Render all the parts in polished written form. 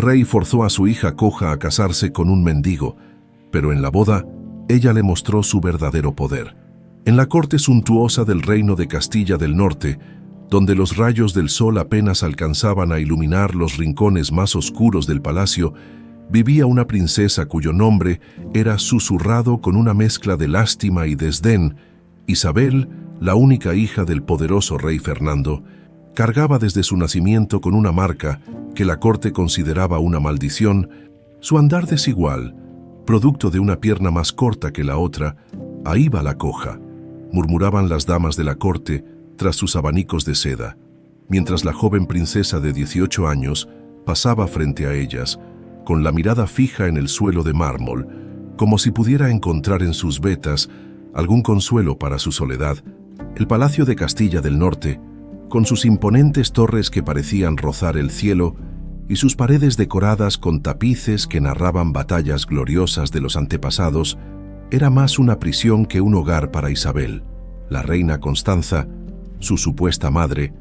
rey forzó a su hija coja a casarse con un mendigo, pero en la boda, ella le mostró su verdadero poder. En la corte suntuosa del reino de Castilla del Norte, donde los rayos del sol apenas alcanzaban a iluminar los rincones más oscuros del palacio, vivía una princesa cuyo nombre era susurrado con una mezcla de lástima y desdén. Isabel, la única hija del poderoso rey Fernando, cargaba desde su nacimiento con una marca que la corte consideraba una maldición, su andar desigual, producto de una pierna más corta que la otra. Ahí va la coja, murmuraban las damas de la corte tras sus abanicos de seda, mientras la joven princesa de 18 años pasaba frente a ellas, con la mirada fija en el suelo de mármol, como si pudiera encontrar en sus vetas algún consuelo para su soledad. El Palacio de Castilla del Norte, con sus imponentes torres que parecían rozar el cielo y sus paredes decoradas con tapices que narraban batallas gloriosas de los antepasados, era más una prisión que un hogar para Isabel. La reina Constanza, su supuesta madre,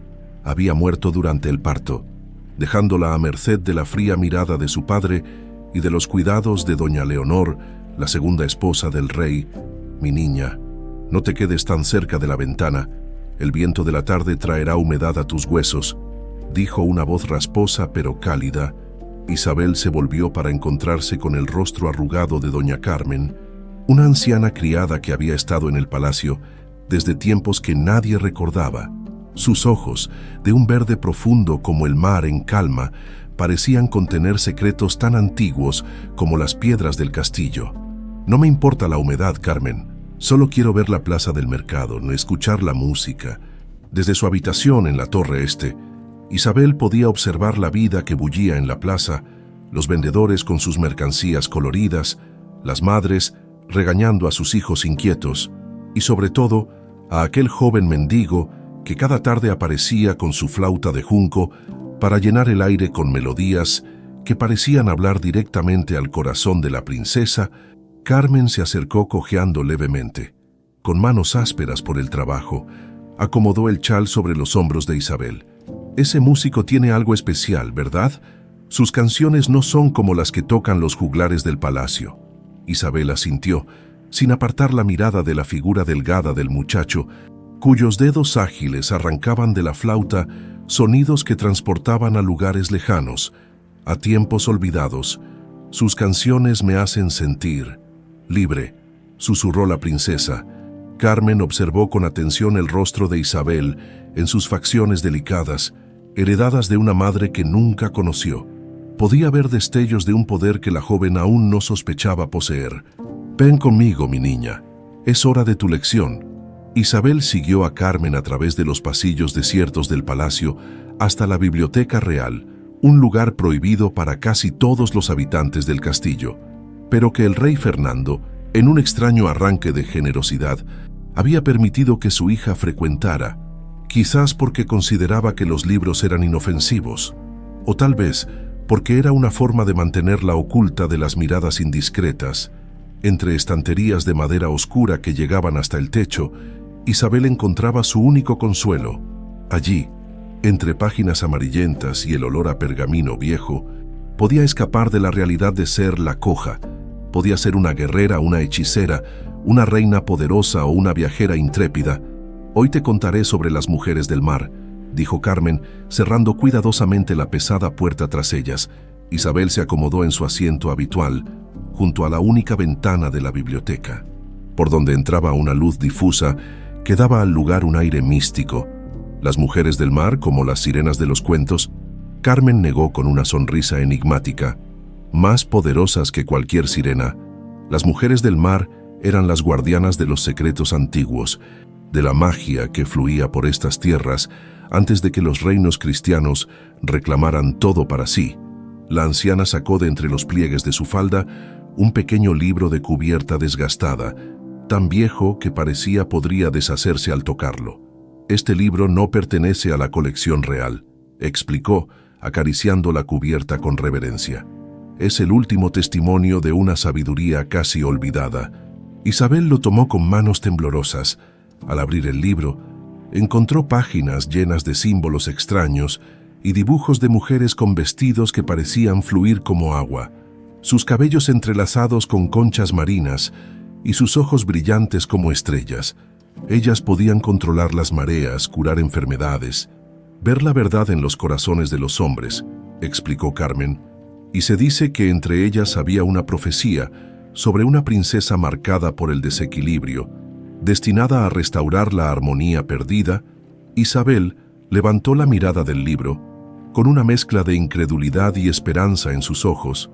había muerto durante el parto, dejándola a merced de la fría mirada de su padre y de los cuidados de doña Leonor, la segunda esposa del rey. «Mi niña, no te quedes tan cerca de la ventana, el viento de la tarde traerá humedad a tus huesos», dijo una voz rasposa pero cálida. Isabel se volvió para encontrarse con el rostro arrugado de doña Carmen, una anciana criada que había estado en el palacio desde tiempos que nadie recordaba. Sus ojos, de un verde profundo como el mar en calma, parecían contener secretos tan antiguos como las piedras del castillo. «No me importa la humedad, Carmen. Solo quiero ver la plaza del mercado, escuchar la música». Desde su habitación en la torre este, Isabel podía observar la vida que bullía en la plaza, los vendedores con sus mercancías coloridas, las madres regañando a sus hijos inquietos, y sobre todo a aquel joven mendigo que cada tarde aparecía con su flauta de junco para llenar el aire con melodías que parecían hablar directamente al corazón de la princesa. Carmen se acercó cojeando levemente. Con manos ásperas por el trabajo, acomodó el chal sobre los hombros de Isabel. «Ese músico tiene algo especial, ¿verdad? Sus canciones no son como las que tocan los juglares del palacio». Isabel asintió, sin apartar la mirada de la figura delgada del muchacho, cuyos dedos ágiles arrancaban de la flauta sonidos que transportaban a lugares lejanos, a tiempos olvidados. «Sus canciones me hacen sentir libre», susurró la princesa. Carmen observó con atención el rostro de Isabel en sus facciones delicadas, heredadas de una madre que nunca conoció. Podía ver destellos de un poder que la joven aún no sospechaba poseer. «Ven conmigo, mi niña. Es hora de tu lección». Isabel siguió a Carmen a través de los pasillos desiertos del palacio hasta la Biblioteca Real, un lugar prohibido para casi todos los habitantes del castillo, pero que el rey Fernando, en un extraño arranque de generosidad, había permitido que su hija frecuentara, quizás porque consideraba que los libros eran inofensivos, o tal vez porque era una forma de mantenerla oculta de las miradas indiscretas. Entre estanterías de madera oscura que llegaban hasta el techo, Isabel encontraba su único consuelo. Allí, entre páginas amarillentas y el olor a pergamino viejo, podía escapar de la realidad de ser la coja. Podía ser una guerrera, una hechicera, una reina poderosa o una viajera intrépida. «Hoy te contaré sobre las mujeres del mar», dijo Carmen, cerrando cuidadosamente la pesada puerta tras ellas. Isabel se acomodó en su asiento habitual, junto a la única ventana de la biblioteca, por donde entraba una luz difusa que daba al lugar un aire místico. «¿Las mujeres del mar, como las sirenas de los cuentos?», Carmen negó con una sonrisa enigmática. «Más poderosas que cualquier sirena, las mujeres del mar eran las guardianas de los secretos antiguos, de la magia que fluía por estas tierras antes de que los reinos cristianos reclamaran todo para sí». La anciana sacó de entre los pliegues de su falda un pequeño libro de cubierta desgastada, tan viejo que parecía podría deshacerse al tocarlo. «Este libro no pertenece a la colección real», explicó, acariciando la cubierta con reverencia. «Es el último testimonio de una sabiduría casi olvidada». Isabel lo tomó con manos temblorosas. Al abrir el libro, encontró páginas llenas de símbolos extraños y dibujos de mujeres con vestidos que parecían fluir como agua, sus cabellos entrelazados con conchas marinas y sus ojos brillantes como estrellas. Ellas podían controlar las mareas, curar enfermedades, ver la verdad en los corazones de los hombres, explicó Carmen, y se dice que entre ellas había una profecía sobre una princesa marcada por el desequilibrio, destinada a restaurar la armonía perdida. Isabel levantó la mirada del libro, con una mezcla de incredulidad y esperanza en sus ojos.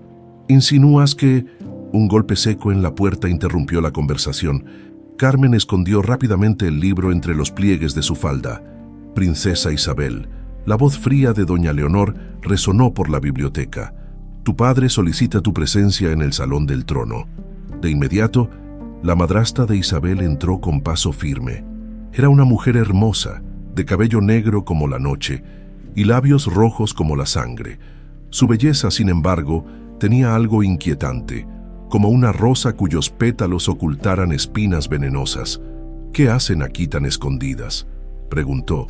«¿Insinúas que...?» Un golpe seco en la puerta interrumpió la conversación. Carmen escondió rápidamente el libro entre los pliegues de su falda. «Princesa Isabel», la voz fría de doña Leonor resonó por la biblioteca. «Tu padre solicita tu presencia en el salón del trono». De inmediato, la madrastra de Isabel entró con paso firme. Era una mujer hermosa, de cabello negro como la noche y labios rojos como la sangre. Su belleza, sin embargo, tenía algo inquietante, como una rosa cuyos pétalos ocultaran espinas venenosas. «¿Qué hacen aquí tan escondidas?», preguntó,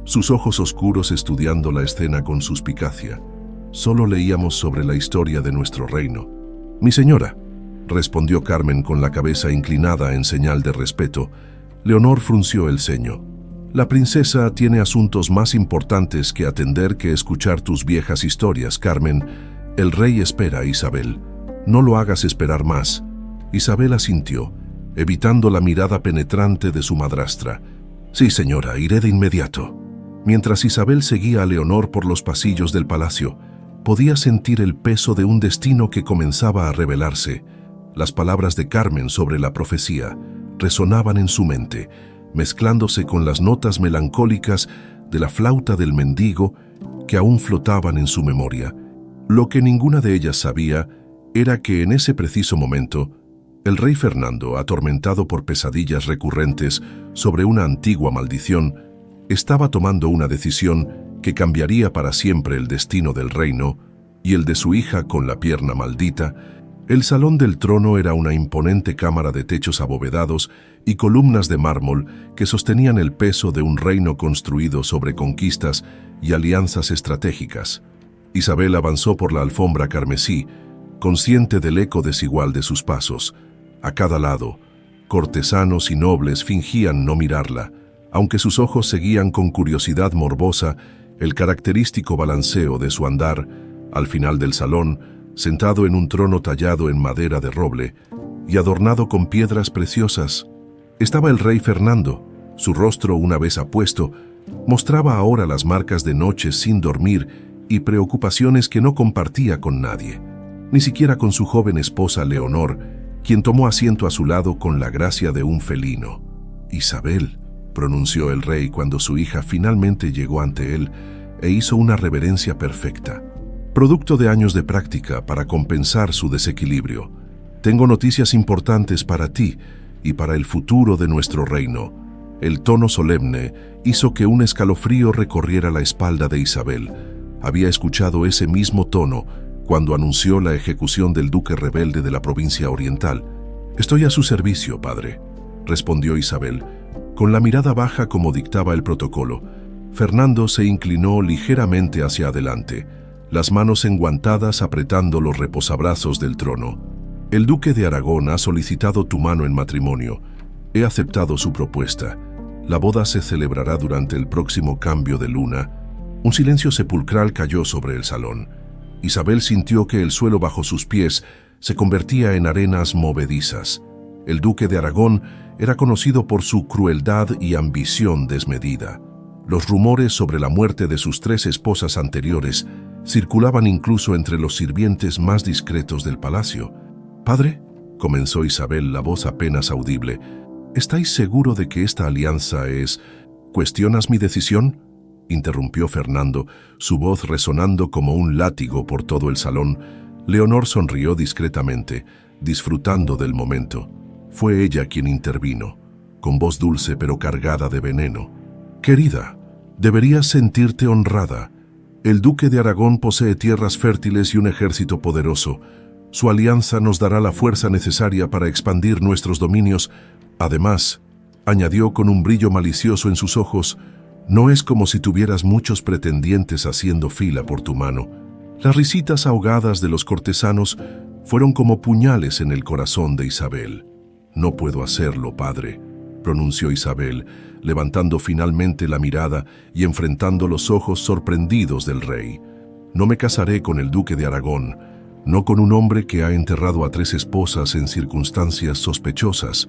sus ojos oscuros estudiando la escena con suspicacia. «Solo leíamos sobre la historia de nuestro reino». «Mi señora», respondió Carmen con la cabeza inclinada en señal de respeto. Leonor frunció el ceño. «La princesa tiene asuntos más importantes que atender que escuchar tus viejas historias, Carmen. El rey espera, Isabel. No lo hagas esperar más». Isabel asintió, evitando la mirada penetrante de su madrastra. «Sí, señora, iré de inmediato». Mientras Isabel seguía a Leonor por los pasillos del palacio, podía sentir el peso de un destino que comenzaba a revelarse. Las palabras de Carmen sobre la profecía resonaban en su mente, mezclándose con las notas melancólicas de la flauta del mendigo que aún flotaban en su memoria. Lo que ninguna de ellas sabía era que en ese preciso momento, el rey Fernando, atormentado por pesadillas recurrentes sobre una antigua maldición, estaba tomando una decisión que cambiaría para siempre el destino del reino y el de su hija con la pierna maldita. El salón del trono era una imponente cámara de techos abovedados y columnas de mármol que sostenían el peso de un reino construido sobre conquistas y alianzas estratégicas. Isabel avanzó por la alfombra carmesí, consciente del eco desigual de sus pasos. A cada lado, cortesanos y nobles fingían no mirarla, aunque sus ojos seguían con curiosidad morbosa el característico balanceo de su andar. Al final del salón, sentado en un trono tallado en madera de roble y adornado con piedras preciosas, estaba el rey Fernando. Su rostro, una vez apuesto, mostraba ahora las marcas de noches sin dormir y preocupaciones que no compartía con nadie, ni siquiera con su joven esposa Leonor, quien tomó asiento a su lado con la gracia de un felino. «Isabel», pronunció el rey cuando su hija finalmente llegó ante él e hizo una reverencia perfecta, producto de años de práctica para compensar su desequilibrio. «Tengo noticias importantes para ti y para el futuro de nuestro reino». El tono solemne hizo que un escalofrío recorriera la espalda de Isabel. Había escuchado ese mismo tono cuando anunció la ejecución del duque rebelde de la provincia oriental. «Estoy a su servicio, padre», respondió Isabel, con la mirada baja como dictaba el protocolo. Fernando se inclinó ligeramente hacia adelante, las manos enguantadas apretando los reposabrazos del trono. «El duque de Aragón ha solicitado tu mano en matrimonio. He aceptado su propuesta. La boda se celebrará durante el próximo cambio de luna». Un silencio sepulcral cayó sobre el salón. Isabel sintió que el suelo bajo sus pies se convertía en arenas movedizas. El duque de Aragón era conocido por su crueldad y ambición desmedida. Los rumores sobre la muerte de sus 3 esposas anteriores circulaban incluso entre los sirvientes más discretos del palacio. «Padre», comenzó Isabel, la voz apenas audible, «¿estáis seguro de que esta alianza es...? ¿Cuestionas mi decisión?», interrumpió Fernando, su voz resonando como un látigo por todo el salón. Leonor sonrió discretamente, disfrutando del momento. Fue ella quien intervino, con voz dulce pero cargada de veneno. «Querida, deberías sentirte honrada. El duque de Aragón posee tierras fértiles y un ejército poderoso. Su alianza nos dará la fuerza necesaria para expandir nuestros dominios. Además», añadió con un brillo malicioso en sus ojos, No es como si tuvieras muchos pretendientes haciendo fila por tu mano. Las risitas ahogadas de los cortesanos fueron como puñales en el corazón de Isabel. «No puedo hacerlo, padre», pronunció Isabel, levantando finalmente la mirada y enfrentando los ojos sorprendidos del rey. «No me casaré con el duque de Aragón, no con un hombre que ha enterrado a 3 esposas en circunstancias sospechosas».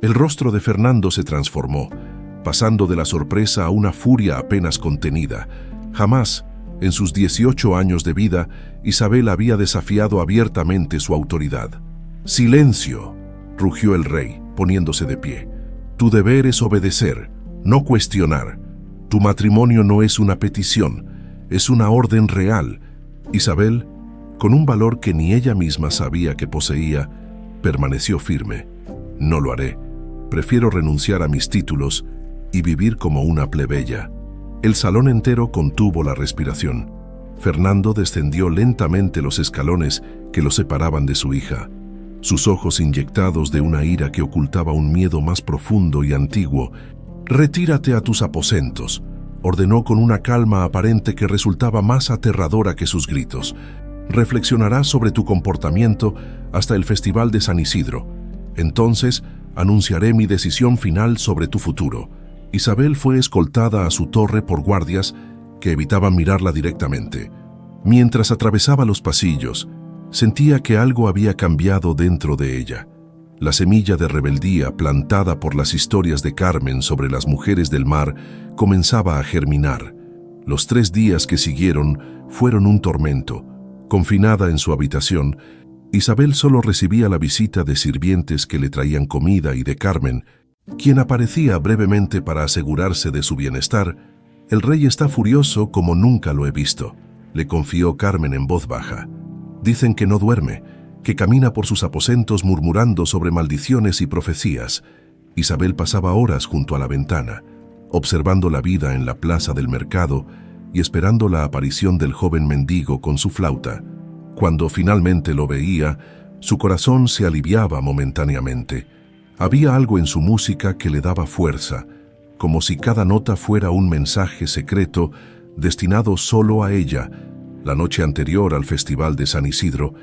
El rostro de Fernando se transformó, pasando de la sorpresa a una furia apenas contenida. Jamás, en sus 18 años de vida, Isabel había desafiado abiertamente su autoridad. «¡Silencio!», rugió el rey, poniéndose de pie. «Tu deber es obedecer, no cuestionar. Tu matrimonio no es una petición, es una orden real». Isabel, con un valor que ni ella misma sabía que poseía, permaneció firme. «No lo haré. Prefiero renunciar a mis títulos y vivir como una plebeya». El salón entero contuvo la respiración. Fernando descendió lentamente los escalones que lo separaban de su hija. Sus ojos inyectados de una ira que ocultaba un miedo más profundo y antiguo. «Retírate a tus aposentos», ordenó con una calma aparente que resultaba más aterradora que sus gritos. «Reflexionarás sobre tu comportamiento hasta el Festival de San Isidro. Entonces anunciaré mi decisión final sobre tu futuro». Isabel fue escoltada a su torre por guardias que evitaban mirarla directamente. Mientras atravesaba los pasillos, sentía que algo había cambiado dentro de ella. La semilla de rebeldía plantada por las historias de Carmen sobre las mujeres del mar comenzaba a germinar. Los 3 días que siguieron fueron un tormento. Confinada en su habitación, Isabel solo recibía la visita de sirvientes que le traían comida y de Carmen, quien aparecía brevemente para asegurarse de su bienestar. «El rey está furioso como nunca lo he visto», le confió Carmen en voz baja. «Dicen que no duerme, que camina por sus aposentos murmurando sobre maldiciones y profecías». Isabel pasaba horas junto a la ventana, observando la vida en la plaza del mercado y esperando la aparición del joven mendigo con su flauta. Cuando finalmente lo veía, su corazón se aliviaba momentáneamente. Había algo en su música que le daba fuerza, como si cada nota fuera un mensaje secreto destinado solo a ella. La noche anterior al Festival de San Isidro,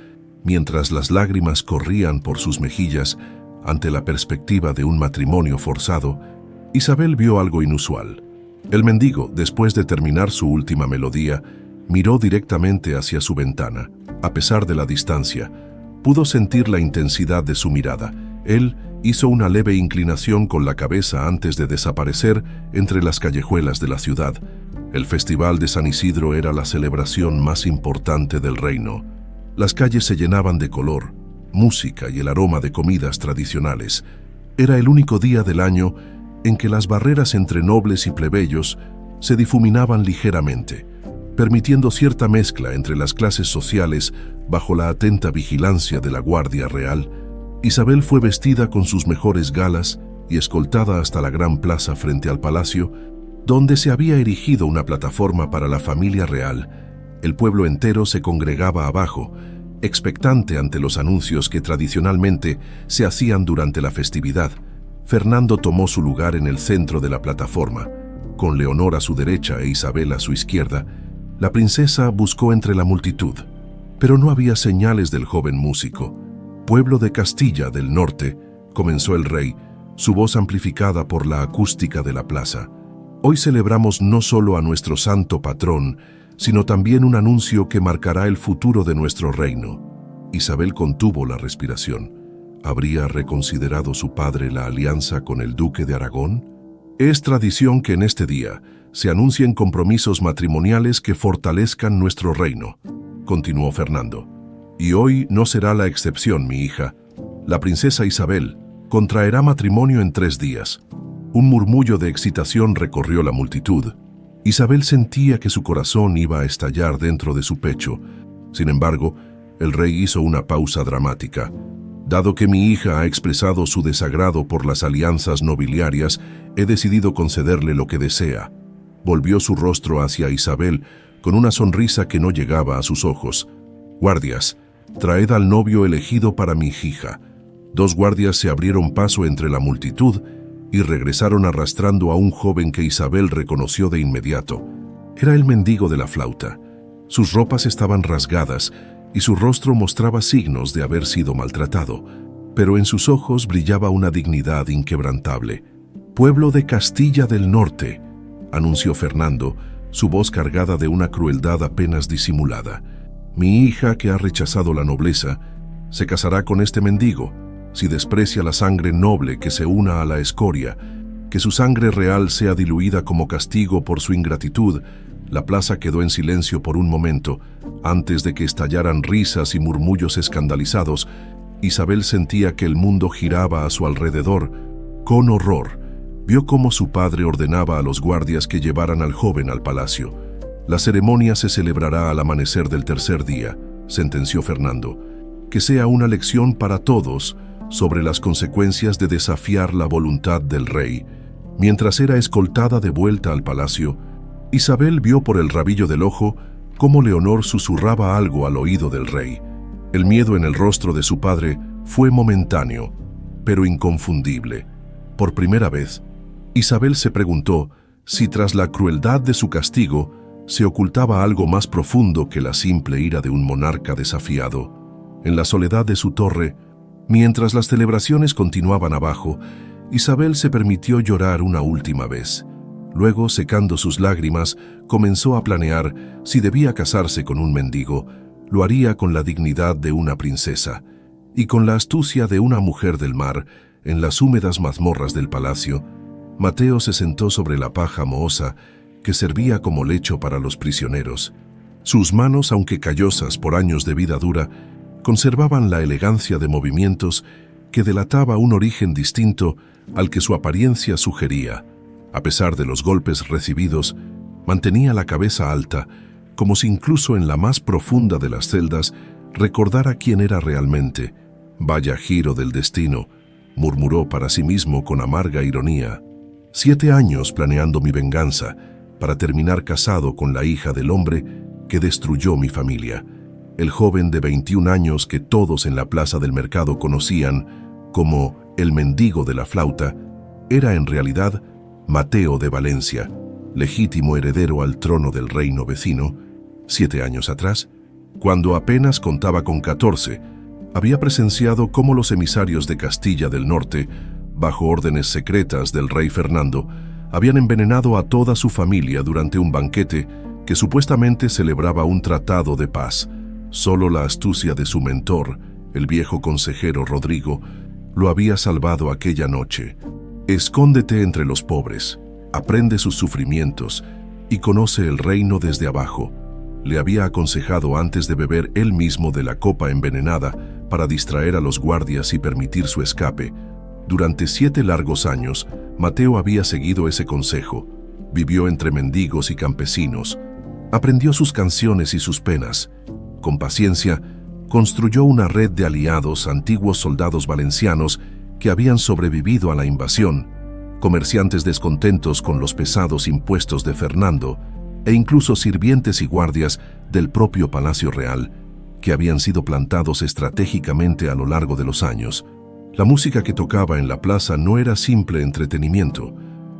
mientras las lágrimas corrían por sus mejillas ante la perspectiva de un matrimonio forzado, Isabel vio algo inusual. El mendigo, después de terminar su última melodía, miró directamente hacia su ventana. A pesar de la distancia, pudo sentir la intensidad de su mirada. Él hizo una leve inclinación con la cabeza antes de desaparecer entre las callejuelas de la ciudad. El Festival de San Isidro era la celebración más importante del reino. Las calles se llenaban de color, música y el aroma de comidas tradicionales. Era el único día del año en que las barreras entre nobles y plebeyos se difuminaban ligeramente, permitiendo cierta mezcla entre las clases sociales bajo la atenta vigilancia de la Guardia Real. Isabel fue vestida con sus mejores galas y escoltada hasta la gran plaza frente al palacio, donde se había erigido una plataforma para la familia real. El pueblo entero se congregaba abajo, expectante ante los anuncios que tradicionalmente se hacían durante la festividad. Fernando tomó su lugar en el centro de la plataforma, con Leonor a su derecha e Isabel a su izquierda. La princesa buscó entre la multitud, pero no había señales del joven músico. «Pueblo de Castilla del Norte», comenzó el rey, su voz amplificada por la acústica de la plaza. «Hoy celebramos no solo a nuestro santo patrón, sino también un anuncio que marcará el futuro de nuestro reino». Isabel contuvo la respiración. ¿Habría reconsiderado su padre la alianza con el duque de Aragón? «Es tradición que en este día se anuncien compromisos matrimoniales que fortalezcan nuestro reino», continuó Fernando. «Y hoy no será la excepción, mi hija. La princesa Isabel contraerá matrimonio en 3 días». Un murmullo de excitación recorrió la multitud. Isabel sentía que su corazón iba a estallar dentro de su pecho. Sin embargo, el rey hizo una pausa dramática. «Dado que mi hija ha expresado su desagrado por las alianzas nobiliarias, he decidido concederle lo que desea». Volvió su rostro hacia Isabel con una sonrisa que no llegaba a sus ojos. «Guardias, traed al novio elegido para mi hija». 2 guardias se abrieron paso entre la multitud y regresaron arrastrando a un joven que Isabel reconoció de inmediato. Era el mendigo de la flauta. Sus ropas estaban rasgadas y su rostro mostraba signos de haber sido maltratado, pero en sus ojos brillaba una dignidad inquebrantable. «Pueblo de Castilla del Norte», anunció Fernando, su voz cargada de una crueldad apenas disimulada. «Mi hija, que ha rechazado la nobleza, se casará con este mendigo, si desprecia la sangre noble que se una a la escoria, que su sangre real sea diluida como castigo por su ingratitud». La plaza quedó en silencio por un momento, antes de que estallaran risas y murmullos escandalizados. Isabel sentía que el mundo giraba a su alrededor. Con horror, vio cómo su padre ordenaba a los guardias que llevaran al joven al palacio. «La ceremonia se celebrará al amanecer del tercer día», sentenció Fernando. «Que sea una lección para todos sobre las consecuencias de desafiar la voluntad del rey». Mientras era escoltada de vuelta al palacio, Isabel vio por el rabillo del ojo cómo Leonor susurraba algo al oído del rey. El miedo en el rostro de su padre fue momentáneo, pero inconfundible. Por primera vez, Isabel se preguntó si tras la crueldad de su castigo se ocultaba algo más profundo que la simple ira de un monarca desafiado. En la soledad de su torre, mientras las celebraciones continuaban abajo, Isabel se permitió llorar una última vez. Luego, secando sus lágrimas, comenzó a planear si debía casarse con un mendigo. Lo haría con la dignidad de una princesa y con la astucia de una mujer del mar. En las húmedas mazmorras del palacio, Mateo se sentó sobre la paja mohosa que servía como lecho para los prisioneros. Sus manos, aunque callosas por años de vida dura, conservaban la elegancia de movimientos que delataba un origen distinto al que su apariencia sugería. A pesar de los golpes recibidos, mantenía la cabeza alta, como si incluso en la más profunda de las celdas recordara quién era realmente. «Vaya giro del destino», murmuró para sí mismo con amarga ironía. 7 años planeando mi venganza, para terminar casado con la hija del hombre que destruyó mi familia. El joven de 21 años que todos en la plaza del mercado conocían como el mendigo de la flauta, era en realidad Mateo de Valencia, legítimo heredero al trono del reino vecino. 7 años atrás, cuando apenas contaba con 14, había presenciado cómo los emisarios de Castilla del Norte, bajo órdenes secretas del rey Fernando, habían envenenado a toda su familia durante un banquete que supuestamente celebraba un tratado de paz. Solo la astucia de su mentor, el viejo consejero Rodrigo, lo había salvado aquella noche. «Escóndete entre los pobres, aprende sus sufrimientos y conoce el reino desde abajo», le había aconsejado antes de beber él mismo de la copa envenenada para distraer a los guardias y permitir su escape. Durante 7 largos años, Mateo había seguido ese consejo. Vivió entre mendigos y campesinos, aprendió sus canciones y sus penas. Con paciencia, construyó una red de aliados, antiguos soldados valencianos que habían sobrevivido a la invasión, comerciantes descontentos con los pesados impuestos de Fernando, e incluso sirvientes y guardias del propio Palacio Real, que habían sido plantados estratégicamente a lo largo de los años. La música que tocaba en la plaza no era simple entretenimiento.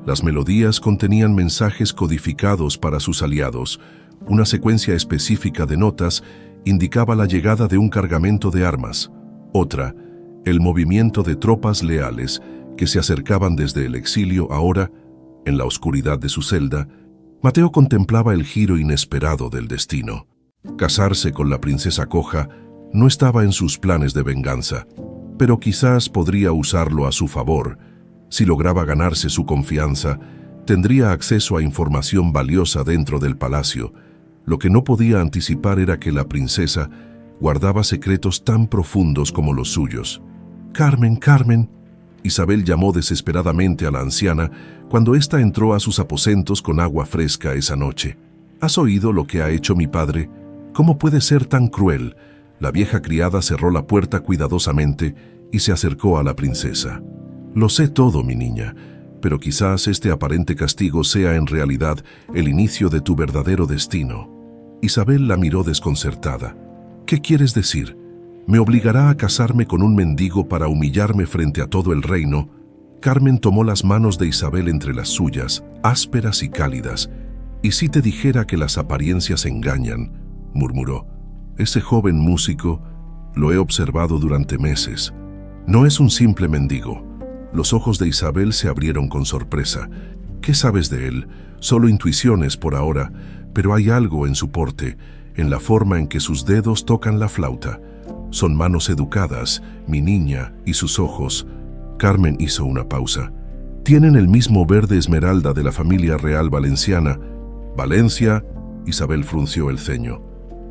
Las melodías contenían mensajes codificados para sus aliados. Una secuencia específica de notas indicaba la llegada de un cargamento de armas. Otra, el movimiento de tropas leales que se acercaban desde el exilio. Ahora, en la oscuridad de su celda, Mateo contemplaba el giro inesperado del destino. Casarse con la princesa coja no estaba en sus planes de venganza, pero quizás podría usarlo a su favor. Si lograba ganarse su confianza, tendría acceso a información valiosa dentro del palacio. Lo que no podía anticipar era que la princesa guardaba secretos tan profundos como los suyos. «Carmen, Carmen», Isabel llamó desesperadamente a la anciana cuando ésta entró a sus aposentos con agua fresca esa noche. «¿Has oído lo que ha hecho mi padre? ¿Cómo puede ser tan cruel?». La vieja criada cerró la puerta cuidadosamente y se acercó a la princesa. «Lo sé todo, mi niña, pero quizás este aparente castigo sea en realidad el inicio de tu verdadero destino». Isabel la miró desconcertada. «¿Qué quieres decir? ¿Me obligará a casarme con un mendigo para humillarme frente a todo el reino? Carmen tomó las manos de Isabel entre las suyas, ásperas y cálidas. «¿Y si te dijera que las apariencias engañan?», murmuró. «Ese joven músico lo he observado durante meses. No es un simple mendigo». Los ojos de Isabel se abrieron con sorpresa. «¿Qué sabes de él?». «Solo intuiciones por ahora, pero hay algo en su porte, en la forma en que sus dedos tocan la flauta. Son manos educadas, mi niña, y sus ojos». Carmen hizo una pausa. «Tienen el mismo verde esmeralda de la familia real valenciana». «¿Valencia?», Isabel frunció el ceño.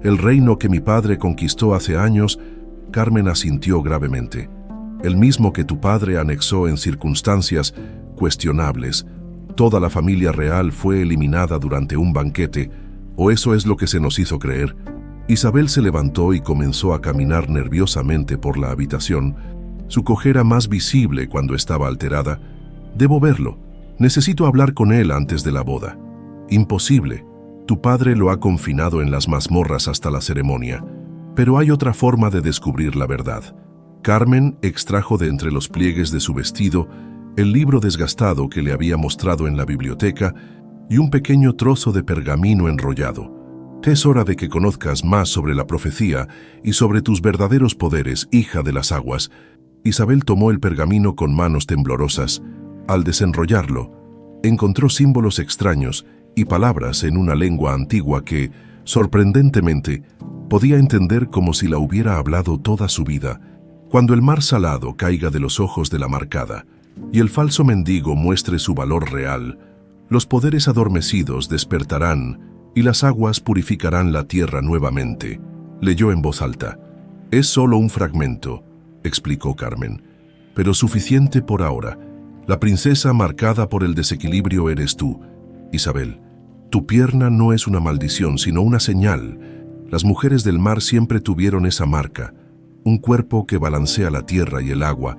«El reino que mi padre conquistó hace años», Carmen asintió gravemente. «El mismo que tu padre anexó en circunstancias cuestionables. Toda la familia real fue eliminada durante un banquete, o eso es lo que se nos hizo creer». Isabel se levantó y comenzó a caminar nerviosamente por la habitación, su cojera más visible cuando estaba alterada. «Debo verlo. Necesito hablar con él antes de la boda». «Imposible. Tu padre lo ha confinado en las mazmorras hasta la ceremonia. Pero hay otra forma de descubrir la verdad». Carmen extrajo de entre los pliegues de su vestido el libro desgastado que le había mostrado en la biblioteca y un pequeño trozo de pergamino enrollado. «Es hora de que conozcas más sobre la profecía y sobre tus verdaderos poderes, hija de las aguas». Isabel tomó el pergamino con manos temblorosas. Al desenrollarlo, encontró símbolos extraños y palabras en una lengua antigua que, sorprendentemente, podía entender como si la hubiera hablado toda su vida. «Cuando el mar salado caiga de los ojos de la marcada y el falso mendigo muestre su valor real, los poderes adormecidos despertarán y las aguas purificarán la tierra nuevamente», leyó en voz alta. «Es solo un fragmento», explicó Carmen, «pero suficiente por ahora. La princesa marcada por el desequilibrio eres tú, Isabel. Tu pierna no es una maldición, sino una señal. Las mujeres del mar siempre tuvieron esa marca, un cuerpo que balancea la tierra y el agua,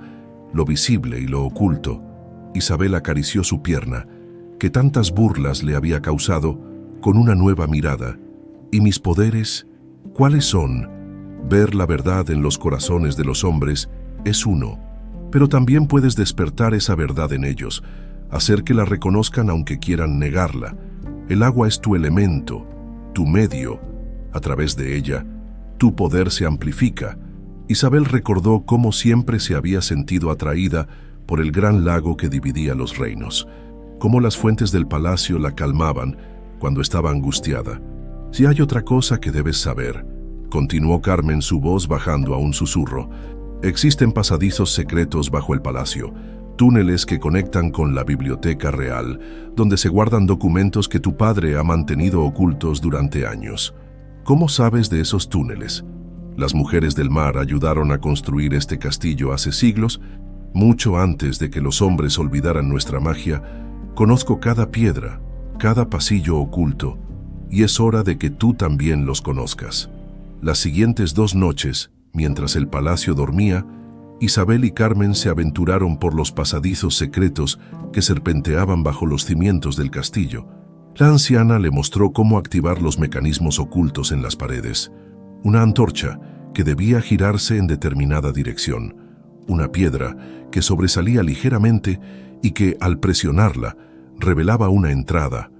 lo visible y lo oculto». Isabel acarició su pierna, que tantas burlas le había causado, con una nueva mirada. «¿Y mis poderes? ¿Cuáles son?». «Ver la verdad en los corazones de los hombres es uno, pero también puedes despertar esa verdad en ellos, hacer que la reconozcan aunque quieran negarla. El agua es tu elemento, tu medio. A través de ella, tu poder se amplifica». Isabel recordó cómo siempre se había sentido atraída por el gran lago que dividía los reinos, cómo las fuentes del palacio la calmaban cuando estaba angustiada. «Si hay otra cosa que debes saber», continuó Carmen, su voz bajando a un susurro, «existen pasadizos secretos bajo el palacio, túneles que conectan con la biblioteca real, donde se guardan documentos que tu padre ha mantenido ocultos durante años». «¿Cómo sabes de esos túneles?». «Las mujeres del mar ayudaron a construir este castillo hace siglos, mucho antes de que los hombres olvidaran nuestra magia. Conozco cada piedra, cada pasillo oculto, y es hora de que tú también los conozcas». Las siguientes 2 noches, mientras el palacio dormía, Isabel y Carmen se aventuraron por los pasadizos secretos que serpenteaban bajo los cimientos del castillo. La anciana le mostró cómo activar los mecanismos ocultos en las paredes. Una antorcha que debía girarse en determinada dirección, una piedra que sobresalía ligeramente y que, al presionarla, revelaba una entrada.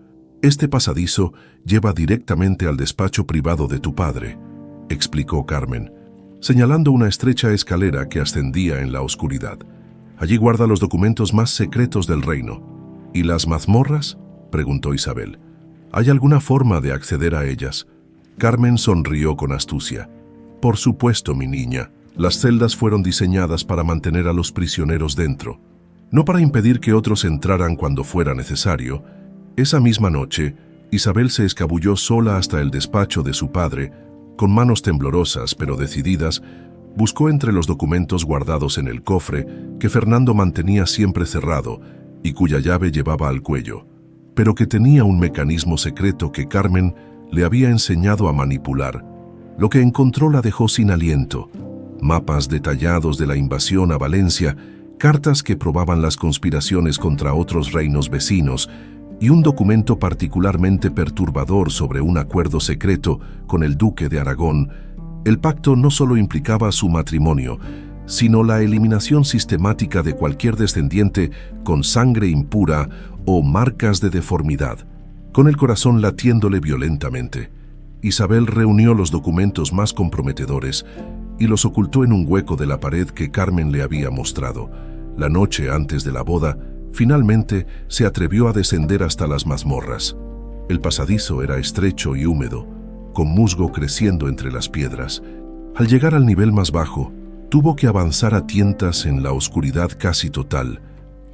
«Este pasadizo lleva directamente al despacho privado de tu padre», explicó Carmen, señalando una estrecha escalera que ascendía en la oscuridad. «Allí guarda los documentos más secretos del reino». «¿Y las mazmorras?», preguntó Isabel. «¿Hay alguna forma de acceder a ellas?». Carmen sonrió con astucia. «Por supuesto, mi niña. Las celdas fueron diseñadas para mantener a los prisioneros dentro, no para impedir que otros entraran cuando fuera necesario». Esa misma noche, Isabel se escabulló sola hasta el despacho de su padre. Con manos temblorosas pero decididas, buscó entre los documentos guardados en el cofre que Fernando mantenía siempre cerrado y cuya llave llevaba al cuello, pero que tenía un mecanismo secreto que Carmen le había enseñado a manipular. Lo que encontró la dejó sin aliento. Mapas detallados de la invasión a Valencia, cartas que probaban las conspiraciones contra otros reinos vecinos y un documento particularmente perturbador sobre un acuerdo secreto con el duque de Aragón. El pacto no solo implicaba su matrimonio, sino la eliminación sistemática de cualquier descendiente con sangre impura o marcas de deformidad. Con el corazón latiéndole violentamente, Isabel reunió los documentos más comprometedores y los ocultó en un hueco de la pared que Carmen le había mostrado. La noche antes de la boda, finalmente se atrevió a descender hasta las mazmorras. El pasadizo era estrecho y húmedo, con musgo creciendo entre las piedras. Al llegar al nivel más bajo, tuvo que avanzar a tientas en la oscuridad casi total,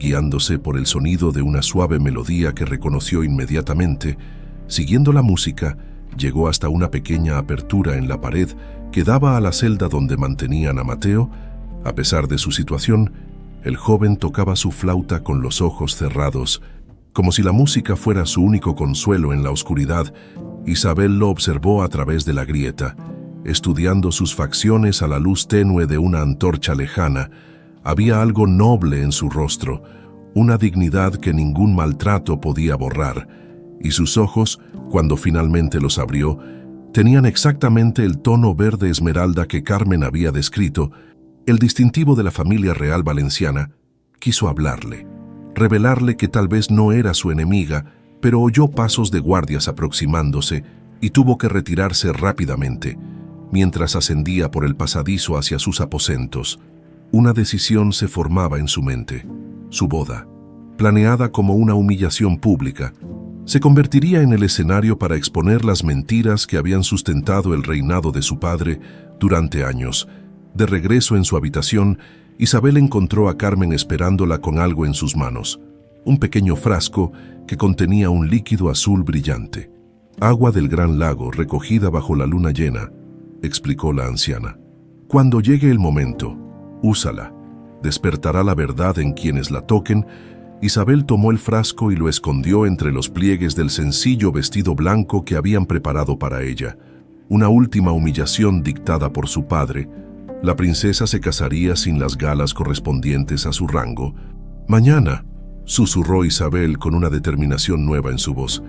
guiándose por el sonido de una suave melodía que reconoció inmediatamente. Siguiendo la música, llegó hasta una pequeña apertura en la pared que daba a la celda donde mantenían a Mateo. A pesar de su situación, el joven tocaba su flauta con los ojos cerrados, como si la música fuera su único consuelo en la oscuridad. Isabel lo observó a través de la grieta, estudiando sus facciones a la luz tenue de una antorcha lejana. Había algo noble en su rostro, una dignidad que ningún maltrato podía borrar, y sus ojos, cuando finalmente los abrió, tenían exactamente el tono verde esmeralda que Carmen había descrito. El distintivo de la familia real valenciana. Quiso hablarle, revelarle que tal vez no era su enemiga, pero oyó pasos de guardias aproximándose y tuvo que retirarse rápidamente, mientras ascendía por el pasadizo hacia sus aposentos. Una decisión se formaba en su mente. Su boda, planeada como una humillación pública, se convertiría en el escenario para exponer las mentiras que habían sustentado el reinado de su padre durante años. De regreso en su habitación, Isabel encontró a Carmen esperándola con algo en sus manos, un pequeño frasco que contenía un líquido azul brillante. Agua del gran lago recogida bajo la luna llena, explicó la anciana. Cuando llegue el momento, úsala. Despertará la verdad en quienes la toquen. Isabel tomó el frasco y lo escondió entre los pliegues del sencillo vestido blanco que habían preparado para ella. Una última humillación dictada por su padre. La princesa se casaría sin las galas correspondientes a su rango. Mañana, susurró Isabel con una determinación nueva en su voz,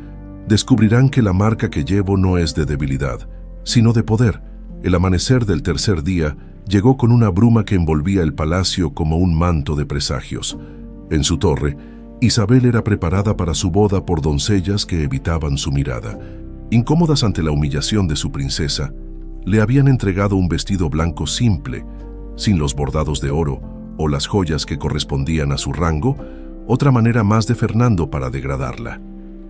descubrirán que la marca que llevo no es de debilidad, sino de poder. El amanecer del tercer día llegó con una bruma que envolvía el palacio como un manto de presagios. En su torre, Isabel era preparada para su boda por doncellas que evitaban su mirada. Incómodas ante la humillación de su princesa, le habían entregado un vestido blanco simple, sin los bordados de oro o las joyas que correspondían a su rango, otra manera más de Fernando para degradarla.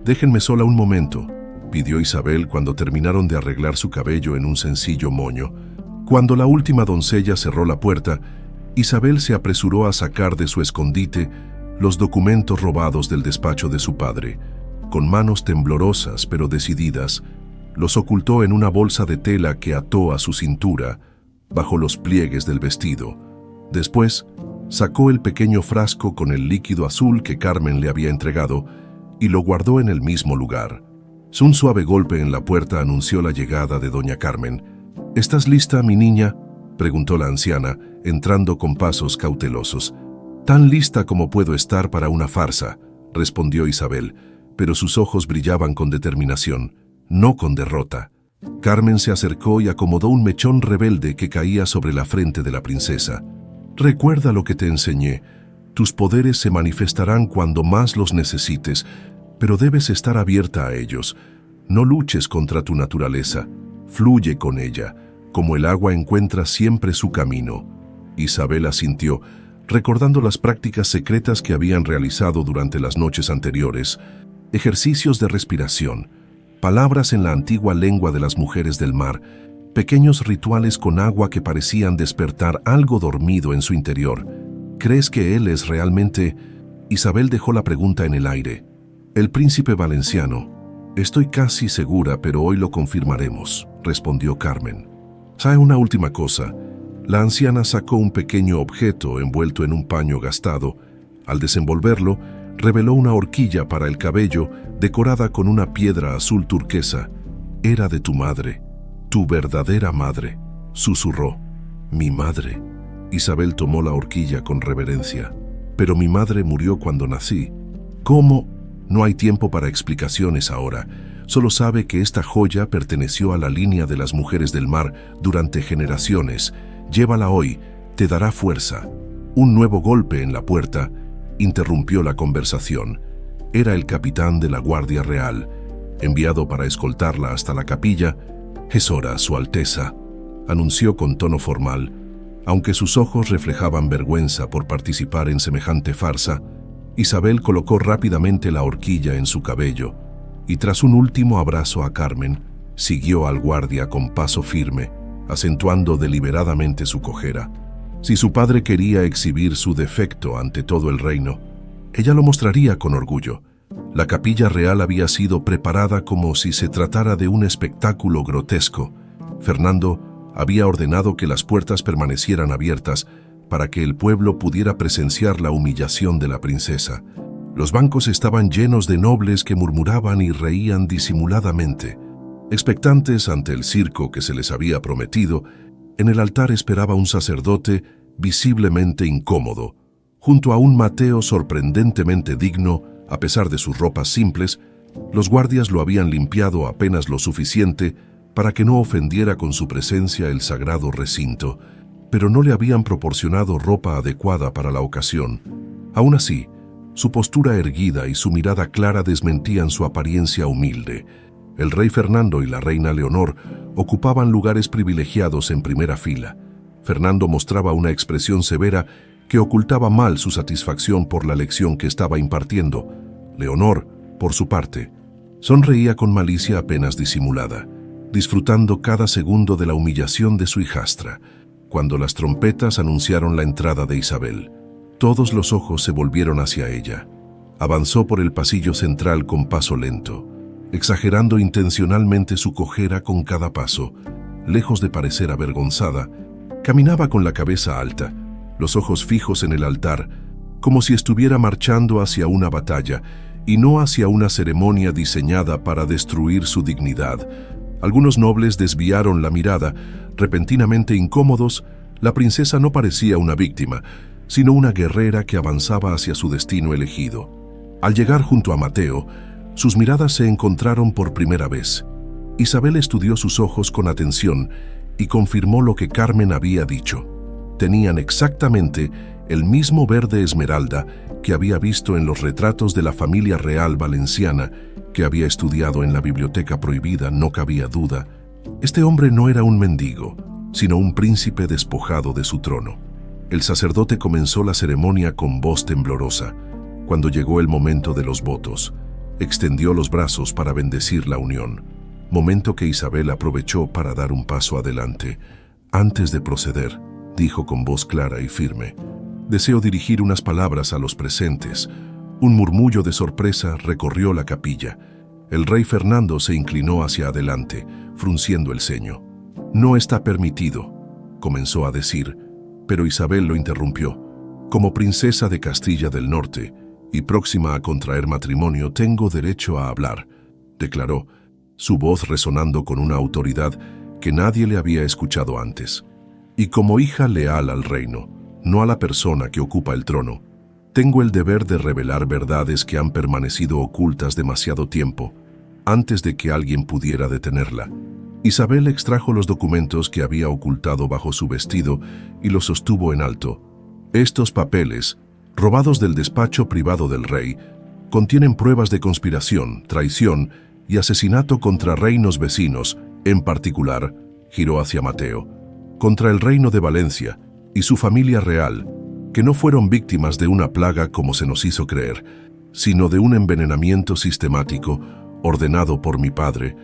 «Déjenme sola un momento», pidió Isabel cuando terminaron de arreglar su cabello en un sencillo moño. Cuando la última doncella cerró la puerta, Isabel se apresuró a sacar de su escondite los documentos robados del despacho de su padre. Con manos temblorosas pero decididas, los ocultó en una bolsa de tela que ató a su cintura, bajo los pliegues del vestido. Después, sacó el pequeño frasco con el líquido azul que Carmen le había entregado y lo guardó en el mismo lugar. Un suave golpe en la puerta anunció la llegada de doña Carmen. «¿Estás lista, mi niña?», preguntó la anciana, entrando con pasos cautelosos. «Tan lista como puedo estar para una farsa», respondió Isabel, pero sus ojos brillaban con determinación, no con derrota. Carmen se acercó y acomodó un mechón rebelde que caía sobre la frente de la princesa. «Recuerda lo que te enseñé. Tus poderes se manifestarán cuando más los necesites, pero debes estar abierta a ellos. No luches contra tu naturaleza. Fluye con ella, como el agua encuentra siempre su camino». Isabel asintió, recordando las prácticas secretas que habían realizado durante las noches anteriores. Ejercicios de respiración, palabras en la antigua lengua de las mujeres del mar, pequeños rituales con agua que parecían despertar algo dormido en su interior. «¿Crees que él es realmente...?» Isabel dejó la pregunta en el aire. «El príncipe valenciano. Estoy casi segura, pero hoy lo confirmaremos», respondió Carmen. «¿Sabe una última cosa?» La anciana sacó un pequeño objeto envuelto en un paño gastado. Al desenvolverlo, reveló una horquilla para el cabello decorada con una piedra azul turquesa. «Era de tu madre, tu verdadera madre», susurró. «Mi madre». Isabel tomó la horquilla con reverencia. «Pero mi madre murió cuando nací». «¿Cómo?» No hay tiempo para explicaciones ahora. Solo sabe que esta joya perteneció a la línea de las mujeres del mar durante generaciones. Llévala hoy, te dará fuerza. Un nuevo golpe en la puerta interrumpió la conversación. Era el capitán de la Guardia Real, enviado para escoltarla hasta la capilla. «Es hora, Su Alteza», anunció con tono formal. Aunque sus ojos reflejaban vergüenza por participar en semejante farsa, Isabel colocó rápidamente la horquilla en su cabello y, tras un último abrazo a Carmen, siguió al guardia con paso firme, acentuando deliberadamente su cojera. Si su padre quería exhibir su defecto ante todo el reino, ella lo mostraría con orgullo. La capilla real había sido preparada como si se tratara de un espectáculo grotesco. Fernando había ordenado que las puertas permanecieran abiertas para que el pueblo pudiera presenciar la humillación de la princesa. Los bancos estaban llenos de nobles que murmuraban y reían disimuladamente. Expectantes ante el circo que se les había prometido, en el altar esperaba un sacerdote visiblemente incómodo, junto a un Mateo sorprendentemente digno. A pesar de sus ropas simples, los guardias lo habían limpiado apenas lo suficiente para que no ofendiera con su presencia el sagrado recinto, pero no le habían proporcionado ropa adecuada para la ocasión. Aún así, su postura erguida y su mirada clara desmentían su apariencia humilde. El rey Fernando y la reina Leonor ocupaban lugares privilegiados en primera fila. Fernando mostraba una expresión severa que ocultaba mal su satisfacción por la lección que estaba impartiendo. Leonor, por su parte, sonreía con malicia apenas disimulada, disfrutando cada segundo de la humillación de su hijastra. Cuando las trompetas anunciaron la entrada de Isabel, todos los ojos se volvieron hacia ella. Avanzó por el pasillo central con paso lento, exagerando intencionalmente su cojera con cada paso. Lejos de parecer avergonzada, caminaba con la cabeza alta, los ojos fijos en el altar, como si estuviera marchando hacia una batalla y no hacia una ceremonia diseñada para destruir su dignidad. Algunos nobles desviaron la mirada. Repentinamente incómodos, la princesa no parecía una víctima, sino una guerrera que avanzaba hacia su destino elegido. Al llegar junto a Mateo, sus miradas se encontraron por primera vez. Isabel estudió sus ojos con atención y confirmó lo que Carmen había dicho. Tenían exactamente el mismo verde esmeralda que había visto en los retratos de la familia real valenciana que había estudiado en la biblioteca prohibida. No cabía duda. Este hombre no era un mendigo, sino un príncipe despojado de su trono. El sacerdote comenzó la ceremonia con voz temblorosa. Cuando llegó el momento de los votos, extendió los brazos para bendecir la unión, momento que Isabel aprovechó para dar un paso adelante. Antes de proceder, dijo con voz clara y firme: «Deseo dirigir unas palabras a los presentes». Un murmullo de sorpresa recorrió la capilla. El rey Fernando se inclinó hacia adelante, frunciendo el ceño. «No está permitido», comenzó a decir, pero Isabel lo interrumpió. «Como princesa de Castilla del Norte y próxima a contraer matrimonio, tengo derecho a hablar», declaró, su voz resonando con una autoridad que nadie le había escuchado antes. «Y como hija leal al reino, no a la persona que ocupa el trono, tengo el deber de revelar verdades que han permanecido ocultas demasiado tiempo, antes de que alguien pudiera detenerla». Isabel extrajo los documentos que había ocultado bajo su vestido y los sostuvo en alto. «Estos papeles, robados del despacho privado del rey, contienen pruebas de conspiración, traición y asesinato contra reinos vecinos, en particular», giró hacia Mateo, «contra el reino de Valencia y su familia real, que no fueron víctimas de una plaga como se nos hizo creer, sino de un envenenamiento sistemático ordenado por mi padre».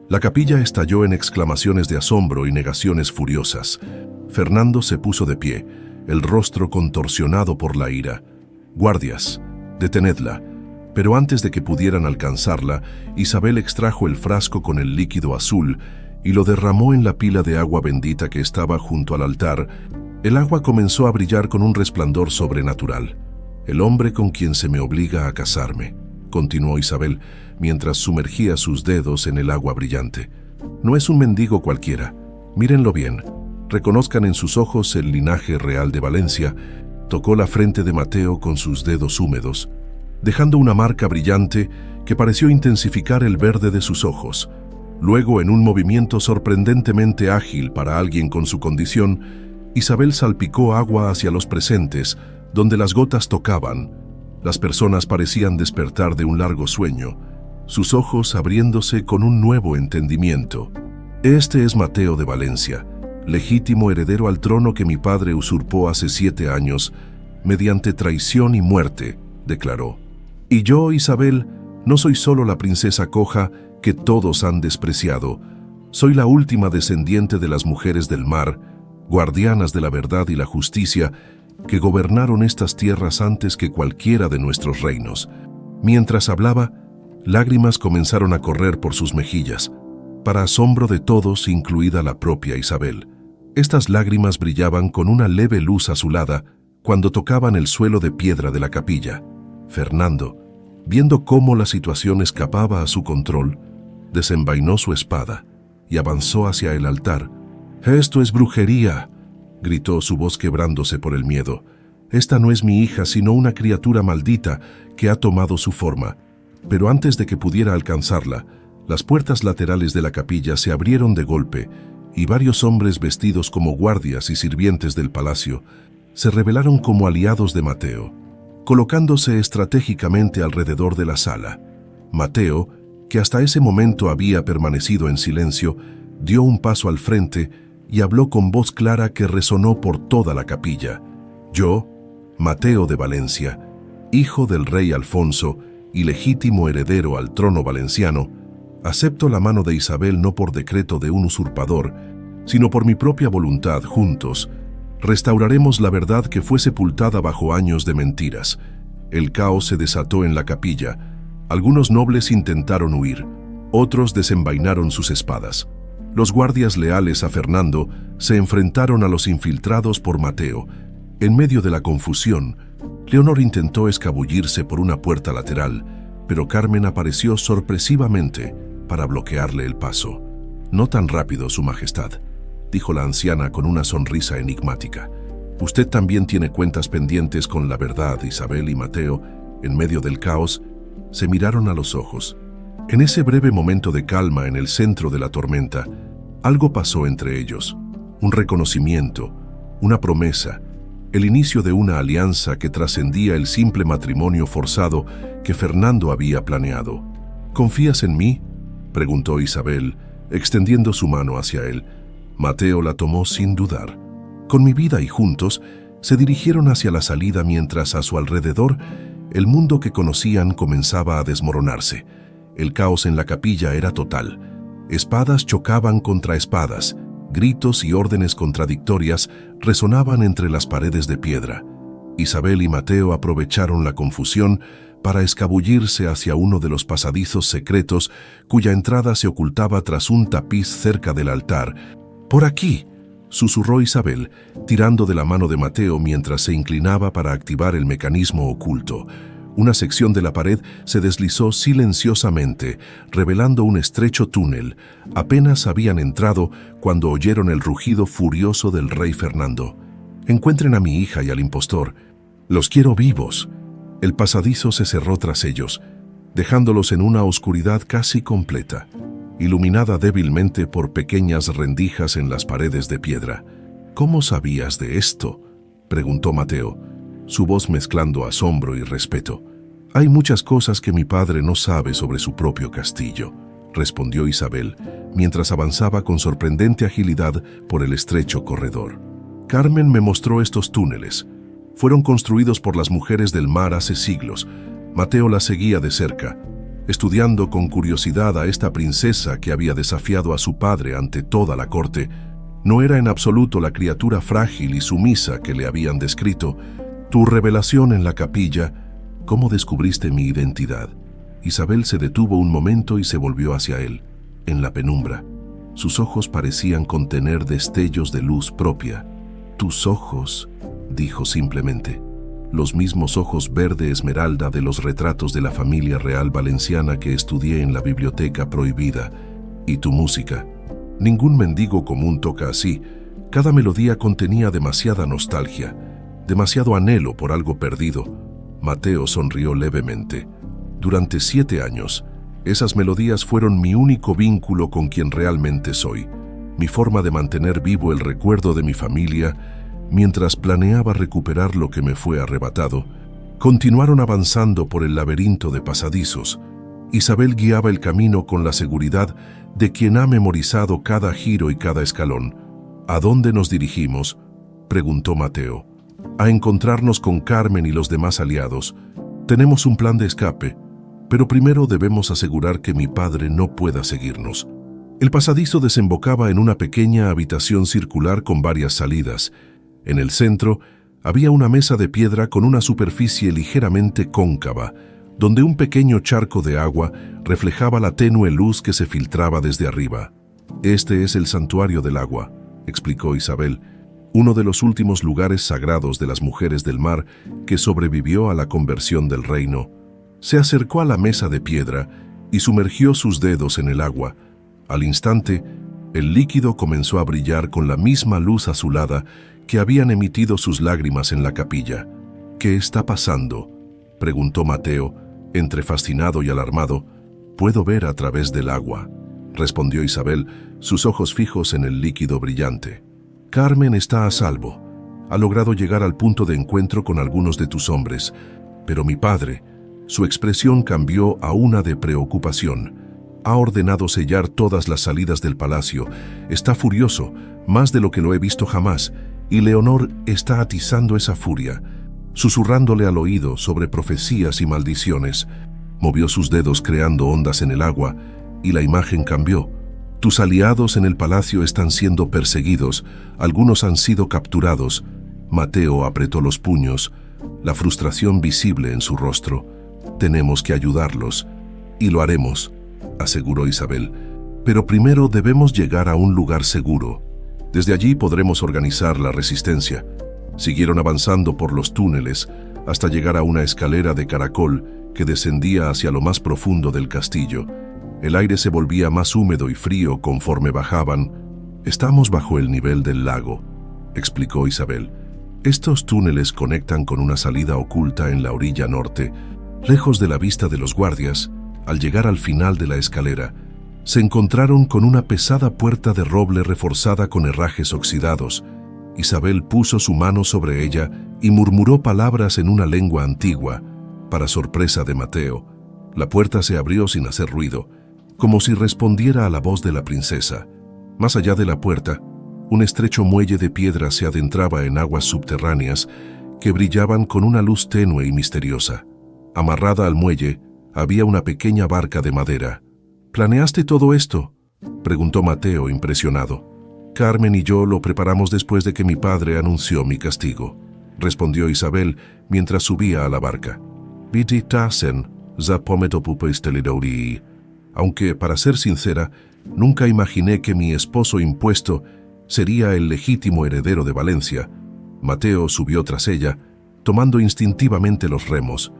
La capilla estalló en exclamaciones de asombro y negaciones furiosas. Fernando se puso de pie, el rostro contorsionado por la ira. «Guardias, detenedla». Pero antes de que pudieran alcanzarla, Isabel extrajo el frasco con el líquido azul y lo derramó en la pila de agua bendita que estaba junto al altar. El agua comenzó a brillar con un resplandor sobrenatural. «El hombre con quien se me obliga a casarme», continuó Isabel, mientras sumergía sus dedos en el agua brillante. «No es un mendigo cualquiera. Mírenlo bien. Reconozcan en sus ojos el linaje real de Valencia». Tocó la frente de Mateo con sus dedos húmedos, dejando una marca brillante que pareció intensificar el verde de sus ojos. Luego, en un movimiento sorprendentemente ágil para alguien con su condición, Isabel salpicó agua hacia los presentes, donde las gotas tocaban. Las personas parecían despertar de un largo sueño, sus ojos abriéndose con un nuevo entendimiento. Este es Mateo de Valencia, legítimo heredero al trono que mi padre usurpó hace 7 años, mediante traición y muerte, declaró. Y yo, Isabel, no soy solo la princesa coja que todos han despreciado, soy la última descendiente de las mujeres del mar, guardianas de la verdad y la justicia, que gobernaron estas tierras antes que cualquiera de nuestros reinos. Mientras hablaba, lágrimas comenzaron a correr por sus mejillas, para asombro de todos, incluida la propia Isabel. Estas lágrimas brillaban con una leve luz azulada cuando tocaban el suelo de piedra de la capilla. Fernando, viendo cómo la situación escapaba a su control, desenvainó su espada y avanzó hacia el altar. «¡Esto es brujería!», gritó, su voz quebrándose por el miedo. «Esta no es mi hija, sino una criatura maldita que ha tomado su forma». Pero antes de que pudiera alcanzarla, las puertas laterales de la capilla se abrieron de golpe y varios hombres vestidos como guardias y sirvientes del palacio se revelaron como aliados de Mateo, colocándose estratégicamente alrededor de la sala. Mateo, que hasta ese momento había permanecido en silencio, dio un paso al frente y habló con voz clara que resonó por toda la capilla. «Yo, Mateo de Valencia, hijo del rey Alfonso y legítimo heredero al trono valenciano, acepto la mano de Isabel no por decreto de un usurpador, sino por mi propia voluntad. Juntos restauraremos la verdad que fue sepultada bajo años de mentiras». El caos se desató en la capilla. Algunos nobles intentaron huir, otros desenvainaron sus espadas. Los guardias leales a Fernando se enfrentaron a los infiltrados por Mateo. En medio de la confusión, Leonor intentó escabullirse por una puerta lateral, pero Carmen apareció sorpresivamente para bloquearle el paso. «No tan rápido, Su Majestad», dijo la anciana con una sonrisa enigmática. «Usted también tiene cuentas pendientes con la verdad». Isabel y Mateo, en medio del caos, se miraron a los ojos. En ese breve momento de calma en el centro de la tormenta, algo pasó entre ellos. Un reconocimiento, una promesa, el inicio de una alianza que trascendía el simple matrimonio forzado que Fernando había planeado. «¿Confías en mí?», preguntó Isabel, extendiendo su mano hacia él. Mateo la tomó sin dudar. Con mi vida y juntos, se dirigieron hacia la salida mientras a su alrededor el mundo que conocían comenzaba a desmoronarse. El caos en la capilla era total. Espadas chocaban contra espadas, gritos y órdenes contradictorias resonaban entre las paredes de piedra. Isabel y Mateo aprovecharon la confusión para escabullirse hacia uno de los pasadizos secretos cuya entrada se ocultaba tras un tapiz cerca del altar. «Por aquí», susurró Isabel, tirando de la mano de Mateo mientras se inclinaba para activar el mecanismo oculto. Una sección de la pared se deslizó silenciosamente, revelando un estrecho túnel. Apenas habían entrado cuando oyeron el rugido furioso del rey Fernando. «Encuentren a mi hija y al impostor. Los quiero vivos». El pasadizo se cerró tras ellos, dejándolos en una oscuridad casi completa, iluminada débilmente por pequeñas rendijas en las paredes de piedra. «¿Cómo sabías de esto?», preguntó Mateo, su voz mezclando asombro y respeto. «Hay muchas cosas que mi padre no sabe sobre su propio castillo», respondió Isabel, mientras avanzaba con sorprendente agilidad por el estrecho corredor. «Carmen me mostró estos túneles. Fueron construidos por las mujeres del mar hace siglos». Mateo la seguía de cerca, estudiando con curiosidad a esta princesa que había desafiado a su padre ante toda la corte. No era en absoluto la criatura frágil y sumisa que le habían descrito. «Tu revelación en la capilla, ¿cómo descubriste mi identidad?». Isabel se detuvo un momento y se volvió hacia él, en la penumbra. Sus ojos parecían contener destellos de luz propia. «Tus ojos», dijo simplemente, «los mismos ojos verde esmeralda de los retratos de la familia real valenciana que estudié en la biblioteca prohibida. Y tu música. Ningún mendigo común toca así. Cada melodía contenía demasiada nostalgia, demasiado anhelo por algo perdido». Mateo sonrió levemente. «Durante 7 años, esas melodías fueron mi único vínculo con quien realmente soy, mi forma de mantener vivo el recuerdo de mi familia mientras planeaba recuperar lo que me fue arrebatado, continuaron avanzando por el laberinto de pasadizos. Isabel guiaba el camino con la seguridad de quien ha memorizado cada giro y cada escalón. ¿A dónde nos dirigimos?, preguntó Mateo. A encontrarnos con Carmen y los demás aliados. Tenemos un plan de escape, pero primero debemos asegurar que mi padre no pueda seguirnos. El pasadizo desembocaba en una pequeña habitación circular con varias salidas. En el centro había una mesa de piedra con una superficie ligeramente cóncava, donde un pequeño charco de agua reflejaba la tenue luz que se filtraba desde arriba. «Este es el santuario del agua», explicó Isabel, uno de los últimos lugares sagrados de las mujeres del mar que sobrevivió a la conversión del reino. Se acercó a la mesa de piedra y sumergió sus dedos en el agua. Al instante, el líquido comenzó a brillar con la misma luz azulada que habían emitido sus lágrimas en la capilla. «¿Qué está pasando?», preguntó Mateo, entre fascinado y alarmado. «Puedo ver a través del agua», respondió Isabel, sus ojos fijos en el líquido brillante. «Carmen está a salvo. Ha logrado llegar al punto de encuentro con algunos de tus hombres. Pero mi padre», su expresión cambió a una de preocupación. «Ha ordenado sellar todas las salidas del palacio. Está furioso, más de lo que lo he visto jamás, y Leonor está atizando esa furia, susurrándole al oído sobre profecías y maldiciones». Movió sus dedos creando ondas en el agua, y la imagen cambió. «Tus aliados en el palacio están siendo perseguidos, algunos han sido capturados». Mateo apretó los puños, la frustración visible en su rostro. «Tenemos que ayudarlos, y lo haremos», aseguró Isabel. «Pero primero debemos llegar a un lugar seguro. Desde allí podremos organizar la resistencia». Siguieron avanzando por los túneles hasta llegar a una escalera de caracol que descendía hacia lo más profundo del castillo. El aire se volvía más húmedo y frío conforme bajaban. «Estamos bajo el nivel del lago», explicó Isabel. «Estos túneles conectan con una salida oculta en la orilla norte, lejos de la vista de los guardias. Al llegar al final de la escalera, se encontraron con una pesada puerta de roble reforzada con herrajes oxidados. Isabel puso su mano sobre ella y murmuró palabras en una lengua antigua. Para sorpresa de Mateo, la puerta se abrió sin hacer ruido, como si respondiera a la voz de la princesa. Más allá de la puerta, un estrecho muelle de piedra se adentraba en aguas subterráneas que brillaban con una luz tenue y misteriosa. Amarrada al muelle, había una pequeña barca de madera. «¿Planeaste todo esto?», preguntó Mateo, impresionado. «Carmen y yo lo preparamos después de que mi padre anunció mi castigo», respondió Isabel mientras subía a la barca. «Aunque, para ser sincera, nunca imaginé que mi esposo impuesto sería el legítimo heredero de Valencia». Mateo subió tras ella, tomando instintivamente los remos.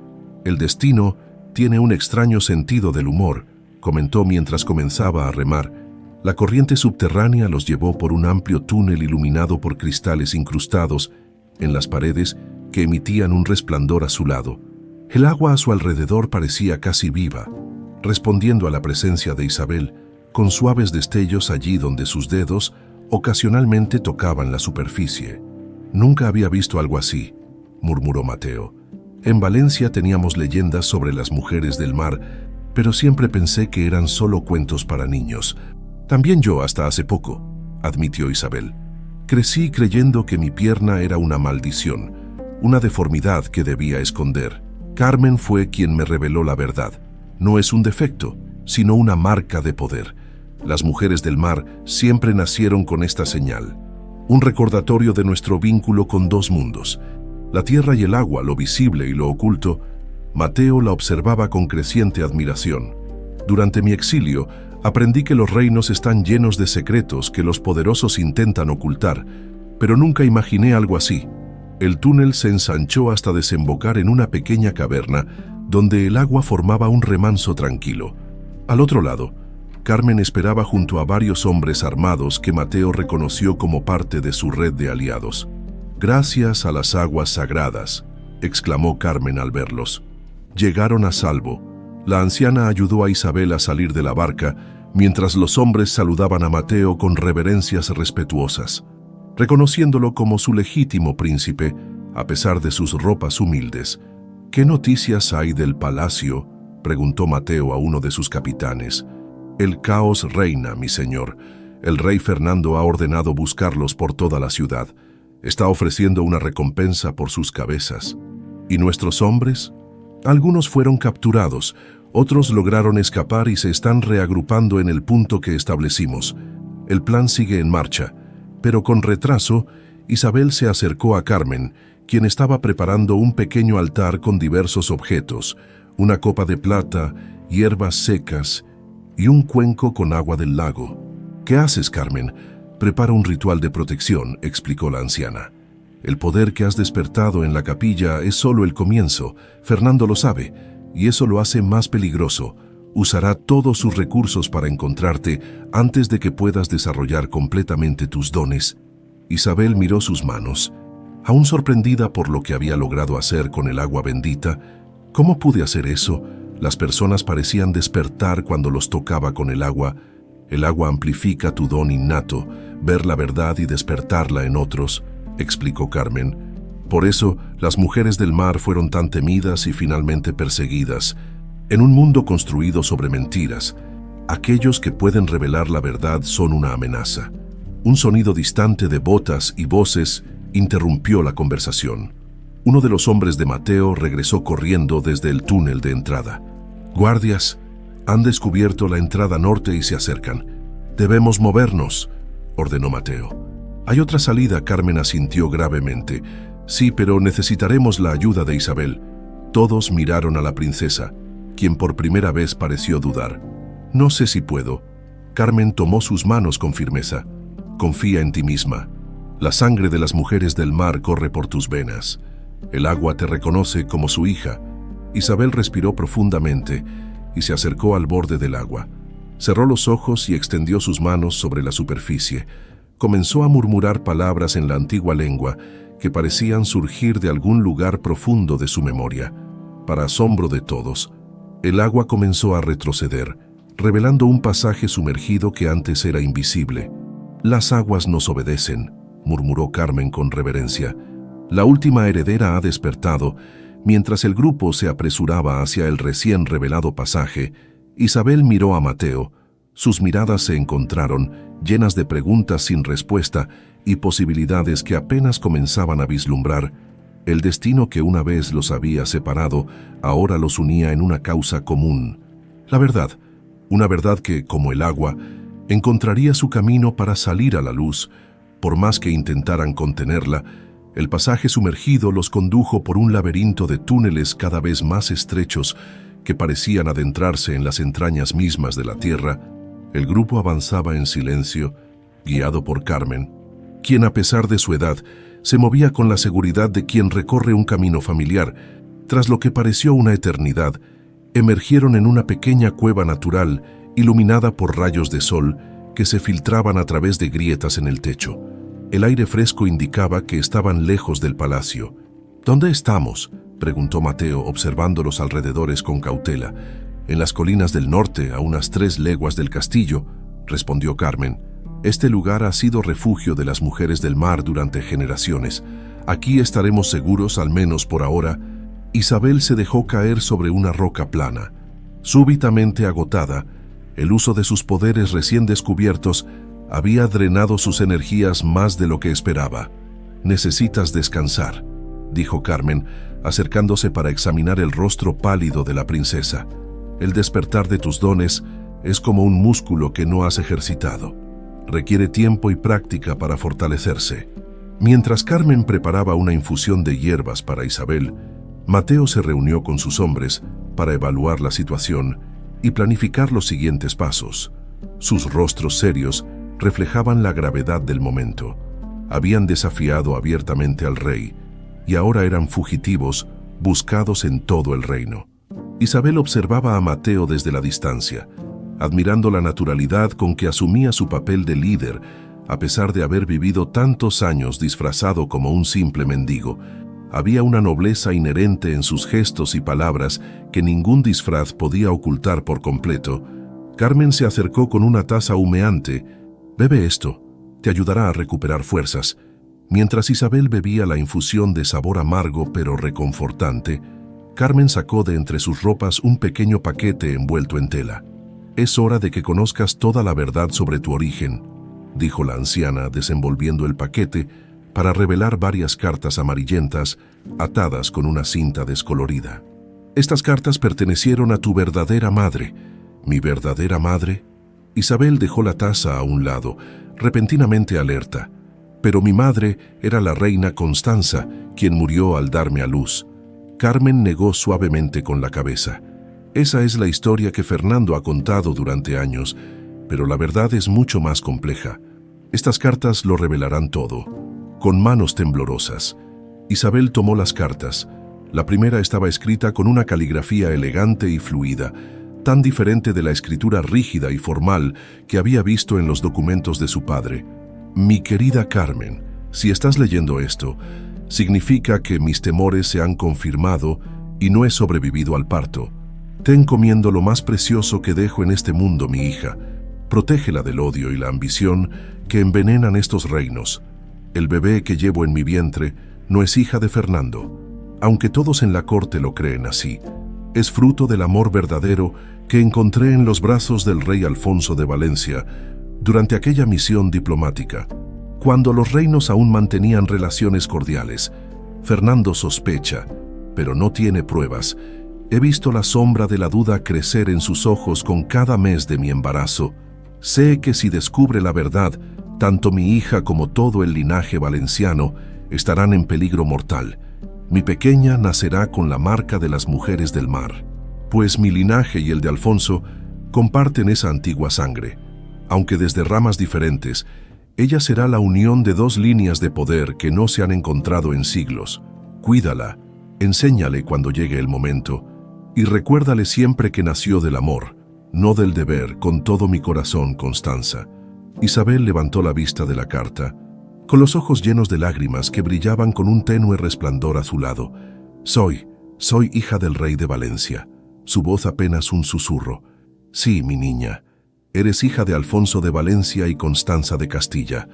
«El destino tiene un extraño sentido del humor», comentó mientras comenzaba a remar. La corriente subterránea los llevó por un amplio túnel iluminado por cristales incrustados en las paredes que emitían un resplandor azulado. El agua a su alrededor parecía casi viva, respondiendo a la presencia de Isabel, con suaves destellos allí donde sus dedos ocasionalmente tocaban la superficie. «Nunca había visto algo así», murmuró Mateo. «En Valencia teníamos leyendas sobre las mujeres del mar, pero siempre pensé que eran solo cuentos para niños». «También yo hasta hace poco», admitió Isabel. «Crecí creyendo que mi pierna era una maldición, una deformidad que debía esconder. Carmen fue quien me reveló la verdad. No es un defecto, sino una marca de poder. Las mujeres del mar siempre nacieron con esta señal. Un recordatorio de nuestro vínculo con dos mundos, la tierra y el agua, lo visible y lo oculto». Mateo la observaba con creciente admiración. «Durante mi exilio, aprendí que los reinos están llenos de secretos que los poderosos intentan ocultar, pero nunca imaginé algo así». El túnel se ensanchó hasta desembocar en una pequeña caverna donde el agua formaba un remanso tranquilo. Al otro lado, Carmen esperaba junto a varios hombres armados que Mateo reconoció como parte de su red de aliados. «Gracias a las aguas sagradas», exclamó Carmen al verlos. Llegaron a salvo. La anciana ayudó a Isabel a salir de la barca, mientras los hombres saludaban a Mateo con reverencias respetuosas. reconociéndolo como su legítimo príncipe, a pesar de sus ropas humildes. «¿Qué noticias hay del palacio?», preguntó Mateo a uno de sus capitanes. «El caos reina, mi señor. El rey Fernando ha ordenado buscarlos por toda la ciudad. Está ofreciendo una recompensa por sus cabezas». «¿Y nuestros hombres?». «Algunos fueron capturados, otros lograron escapar y se están reagrupando en el punto que establecimos. El plan sigue en marcha». Pero con retraso, Isabel se acercó a Carmen, quien estaba preparando un pequeño altar con diversos objetos, una copa de plata, hierbas secas y un cuenco con agua del lago. «¿Qué haces, Carmen?». «Prepara un ritual de protección», explicó la anciana. «El poder que has despertado en la capilla es solo el comienzo. Fernando lo sabe, y eso lo hace más peligroso. Usará todos sus recursos para encontrarte antes de que puedas desarrollar completamente tus dones». Isabel miró sus manos. Aún sorprendida por lo que había logrado hacer con el agua bendita. «¿Cómo pude hacer eso?». Las personas parecían despertar cuando los tocaba con el agua. «El agua amplifica tu don innato, ver la verdad y despertarla en otros», explicó Carmen. «Por eso, las mujeres del mar fueron tan temidas y finalmente perseguidas. En un mundo construido sobre mentiras, aquellos que pueden revelar la verdad son una amenaza». Un sonido distante de botas y voces interrumpió la conversación. Uno de los hombres de Mateo regresó corriendo desde el túnel de entrada. «Guardias, han descubierto la entrada norte y se acercan. Debemos movernos», ordenó Mateo. «Hay otra salida», Carmen asintió gravemente. «Sí, pero necesitaremos la ayuda de Isabel». Todos miraron a la princesa, quien por primera vez pareció dudar. «No sé si puedo». Carmen tomó sus manos con firmeza. «Confía en ti misma. La sangre de las mujeres del mar corre por tus venas. El agua te reconoce como su hija». Isabel respiró profundamente y se acercó al borde del agua. Cerró los ojos y extendió sus manos sobre la superficie. Comenzó a murmurar palabras en la antigua lengua que parecían surgir de algún lugar profundo de su memoria. Para asombro de todos, el agua comenzó a retroceder, revelando un pasaje sumergido que antes era invisible. «Las aguas nos obedecen», murmuró Carmen con reverencia. «La última heredera ha despertado». Mientras el grupo se apresuraba hacia el recién revelado pasaje, Isabel miró a Mateo. Sus miradas se encontraron, llenas de preguntas sin respuesta y posibilidades que apenas comenzaban a vislumbrar. El destino que una vez los había separado, ahora los unía en una causa común. La verdad, una verdad que, como el agua, encontraría su camino para salir a la luz. Por más que intentaran contenerla, el pasaje sumergido los condujo por un laberinto de túneles cada vez más estrechos que parecían adentrarse en las entrañas mismas de la tierra. El grupo avanzaba en silencio, guiado por Carmen, quien a pesar de su edad, se movía con la seguridad de quien recorre un camino familiar. Tras lo que pareció una eternidad, emergieron en una pequeña cueva natural, iluminada por rayos de sol que se filtraban a través de grietas en el techo. El aire fresco indicaba que estaban lejos del palacio. «¿Dónde estamos?», preguntó Mateo, observando los alrededores con cautela. «En las colinas del norte, a unas 3 leguas del castillo», respondió Carmen. «Este lugar ha sido refugio de las mujeres del mar durante generaciones. Aquí estaremos seguros, al menos por ahora». Isabel se dejó caer sobre una roca plana. Súbitamente agotada, el uso de sus poderes recién descubiertos había drenado sus energías más de lo que esperaba. «Necesitas descansar», dijo Carmen, acercándose para examinar el rostro pálido de la princesa. «El despertar de tus dones es como un músculo que no has ejercitado. Requiere tiempo y práctica para fortalecerse». Mientras Carmen preparaba una infusión de hierbas para Isabel, Mateo se reunió con sus hombres para evaluar la situación y planificar los siguientes pasos. Sus rostros serios reflejaban la gravedad del momento. Habían desafiado abiertamente al rey y ahora eran fugitivos, buscados en todo el reino. Isabel observaba a Mateo desde la distancia, admirando la naturalidad con que asumía su papel de líder, a pesar de haber vivido tantos años disfrazado como un simple mendigo. Había una nobleza inherente en sus gestos y palabras que ningún disfraz podía ocultar por completo. Carmen se acercó con una taza humeante. «Bebe esto, te ayudará a recuperar fuerzas», Mientras Isabel bebía la infusión de sabor amargo pero reconfortante, Carmen sacó de entre sus ropas un pequeño paquete envuelto en tela. «Es hora de que conozcas toda la verdad sobre tu origen», dijo la anciana, desenvolviendo el paquete para revelar varias cartas amarillentas atadas con una cinta descolorida. «Estas cartas pertenecieron a tu verdadera madre». «¿Mi verdadera madre?». Isabel dejó la taza a un lado, repentinamente alerta. «Pero mi madre era la reina Constanza, quien murió al darme a luz». Carmen negó suavemente con la cabeza. «Esa es la historia que Fernando ha contado durante años, pero la verdad es mucho más compleja. Estas cartas lo revelarán todo». Con manos temblorosas, Isabel tomó las cartas. La primera estaba escrita con una caligrafía elegante y fluida, tan diferente de la escritura rígida y formal que había visto en los documentos de su padre. «Mi querida Carmen, si estás leyendo esto, significa que mis temores se han confirmado y no he sobrevivido al parto. Te encomiendo lo más precioso que dejo en este mundo, mi hija. Protégela del odio y la ambición que envenenan estos reinos. El bebé que llevo en mi vientre no es hija de Fernando, aunque todos en la corte lo creen así. Es fruto del amor verdadero que encontré en los brazos del rey Alfonso de Valencia durante aquella misión diplomática, cuando los reinos aún mantenían relaciones cordiales. Fernando sospecha, pero no tiene pruebas. He visto la sombra de la duda crecer en sus ojos con cada mes de mi embarazo. Sé que si descubre la verdad, tanto mi hija como todo el linaje valenciano estarán en peligro mortal. Mi pequeña nacerá con la marca de las mujeres del mar, pues mi linaje y el de Alfonso comparten esa antigua sangre. Aunque desde ramas diferentes, ella será la unión de dos líneas de poder que no se han encontrado en siglos. Cuídala, enséñale cuando llegue el momento, y recuérdale siempre que nació del amor, no del deber, con todo mi corazón, Constanza». Isabel levantó la vista de la carta, con los ojos llenos de lágrimas que brillaban con un tenue resplandor azulado. Soy hija del rey de Valencia». Su voz apenas un susurro. «Sí, mi niña. Eres hija de Alfonso de Valencia y Constanza de Castilla.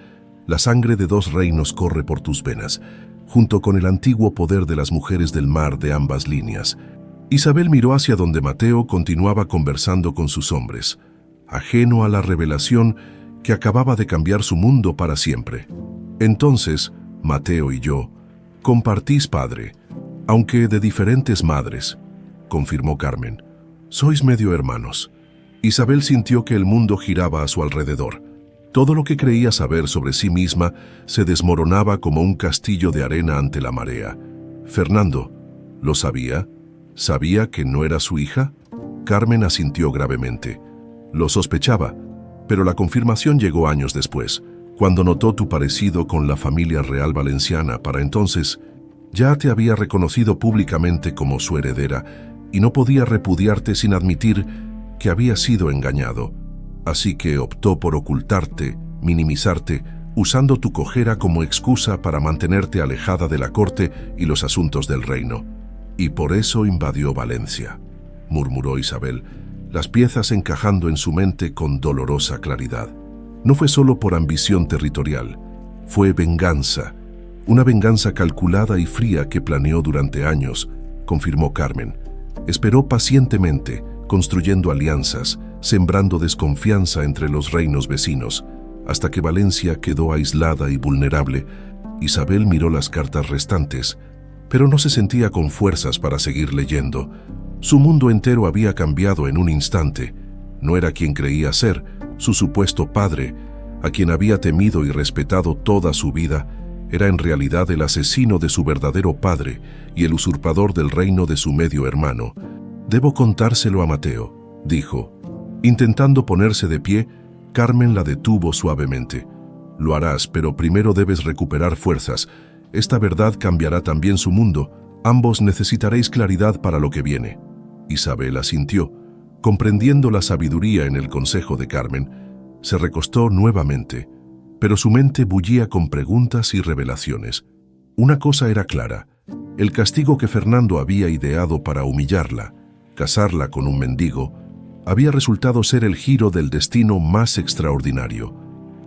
La sangre de dos reinos corre por tus venas, junto con el antiguo poder de las mujeres del mar de ambas líneas». Isabel miró hacia donde Mateo continuaba conversando con sus hombres, ajeno a la revelación que acababa de cambiar su mundo para siempre. «Entonces, Mateo y yo, compartís padre, aunque de diferentes madres», confirmó Carmen. «Sois medio hermanos». Isabel sintió que el mundo giraba a su alrededor. Todo lo que creía saber sobre sí misma se desmoronaba como un castillo de arena ante la marea. «Fernando, ¿lo sabía? ¿Sabía que no era su hija?». Carmen asintió gravemente. «Lo sospechaba, pero la confirmación llegó años después, cuando notó tu parecido con la familia real valenciana. Para entonces, ya te había reconocido públicamente como su heredera y no podía repudiarte sin admitir que había sido engañado. Así que optó por ocultarte, minimizarte, usando tu cojera como excusa para mantenerte alejada de la corte y los asuntos del reino. Y por eso invadió Valencia», murmuró Isabel, las piezas encajando en su mente con dolorosa claridad. «No fue solo por ambición territorial, fue venganza, una venganza calculada y fría que planeó durante años», confirmó Carmen. «Esperó pacientemente, construyendo alianzas, sembrando desconfianza entre los reinos vecinos, hasta que Valencia quedó aislada y vulnerable». Isabel miró las cartas restantes, pero no se sentía con fuerzas para seguir leyendo. Su mundo entero había cambiado en un instante. No era quien creía ser, su supuesto padre, a quien había temido y respetado toda su vida, era en realidad el asesino de su verdadero padre y el usurpador del reino de su medio hermano. «Debo contárselo a Mateo», dijo. Intentando ponerse de pie, Carmen la detuvo suavemente. «Lo harás, pero primero debes recuperar fuerzas. Esta verdad cambiará también su mundo. Ambos necesitaréis claridad para lo que viene». Isabel asintió, comprendiendo la sabiduría en el consejo de Carmen. Se recostó nuevamente, pero su mente bullía con preguntas y revelaciones. Una cosa era clara: el castigo que Fernando había ideado para humillarla, casarla con un mendigo, había resultado ser el giro del destino más extraordinario.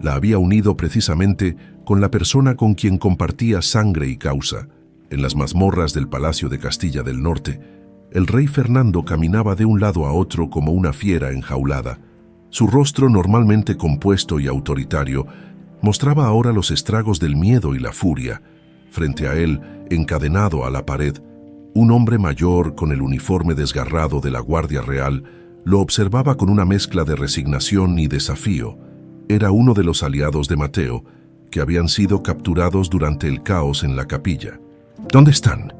La había unido precisamente con la persona con quien compartía sangre y causa. En las mazmorras del Palacio de Castilla del Norte, el rey Fernando caminaba de un lado a otro como una fiera enjaulada. Su rostro, normalmente compuesto y autoritario, mostraba ahora los estragos del miedo y la furia. Frente a él, encadenado a la pared, un hombre mayor con el uniforme desgarrado de la Guardia Real lo observaba con una mezcla de resignación y desafío. Era uno de los aliados de Mateo, que habían sido capturados durante el caos en la capilla. «¿Dónde están?»,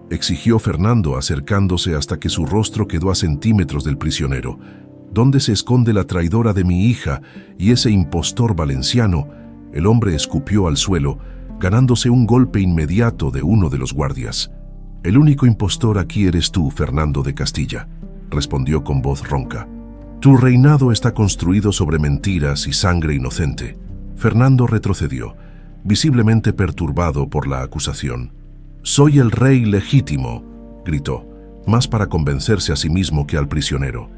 exigió Fernando, acercándose hasta que su rostro quedó a centímetros del prisionero. «¿Dónde se esconde la traidora de mi hija y ese impostor valenciano?». El hombre escupió al suelo, ganándose un golpe inmediato de uno de los guardias. «El único impostor aquí eres tú, Fernando de Castilla», respondió con voz ronca. «Tu reinado está construido sobre mentiras y sangre inocente». Fernando retrocedió, visiblemente perturbado por la acusación. «Soy el rey legítimo», gritó, más para convencerse a sí mismo que al prisionero.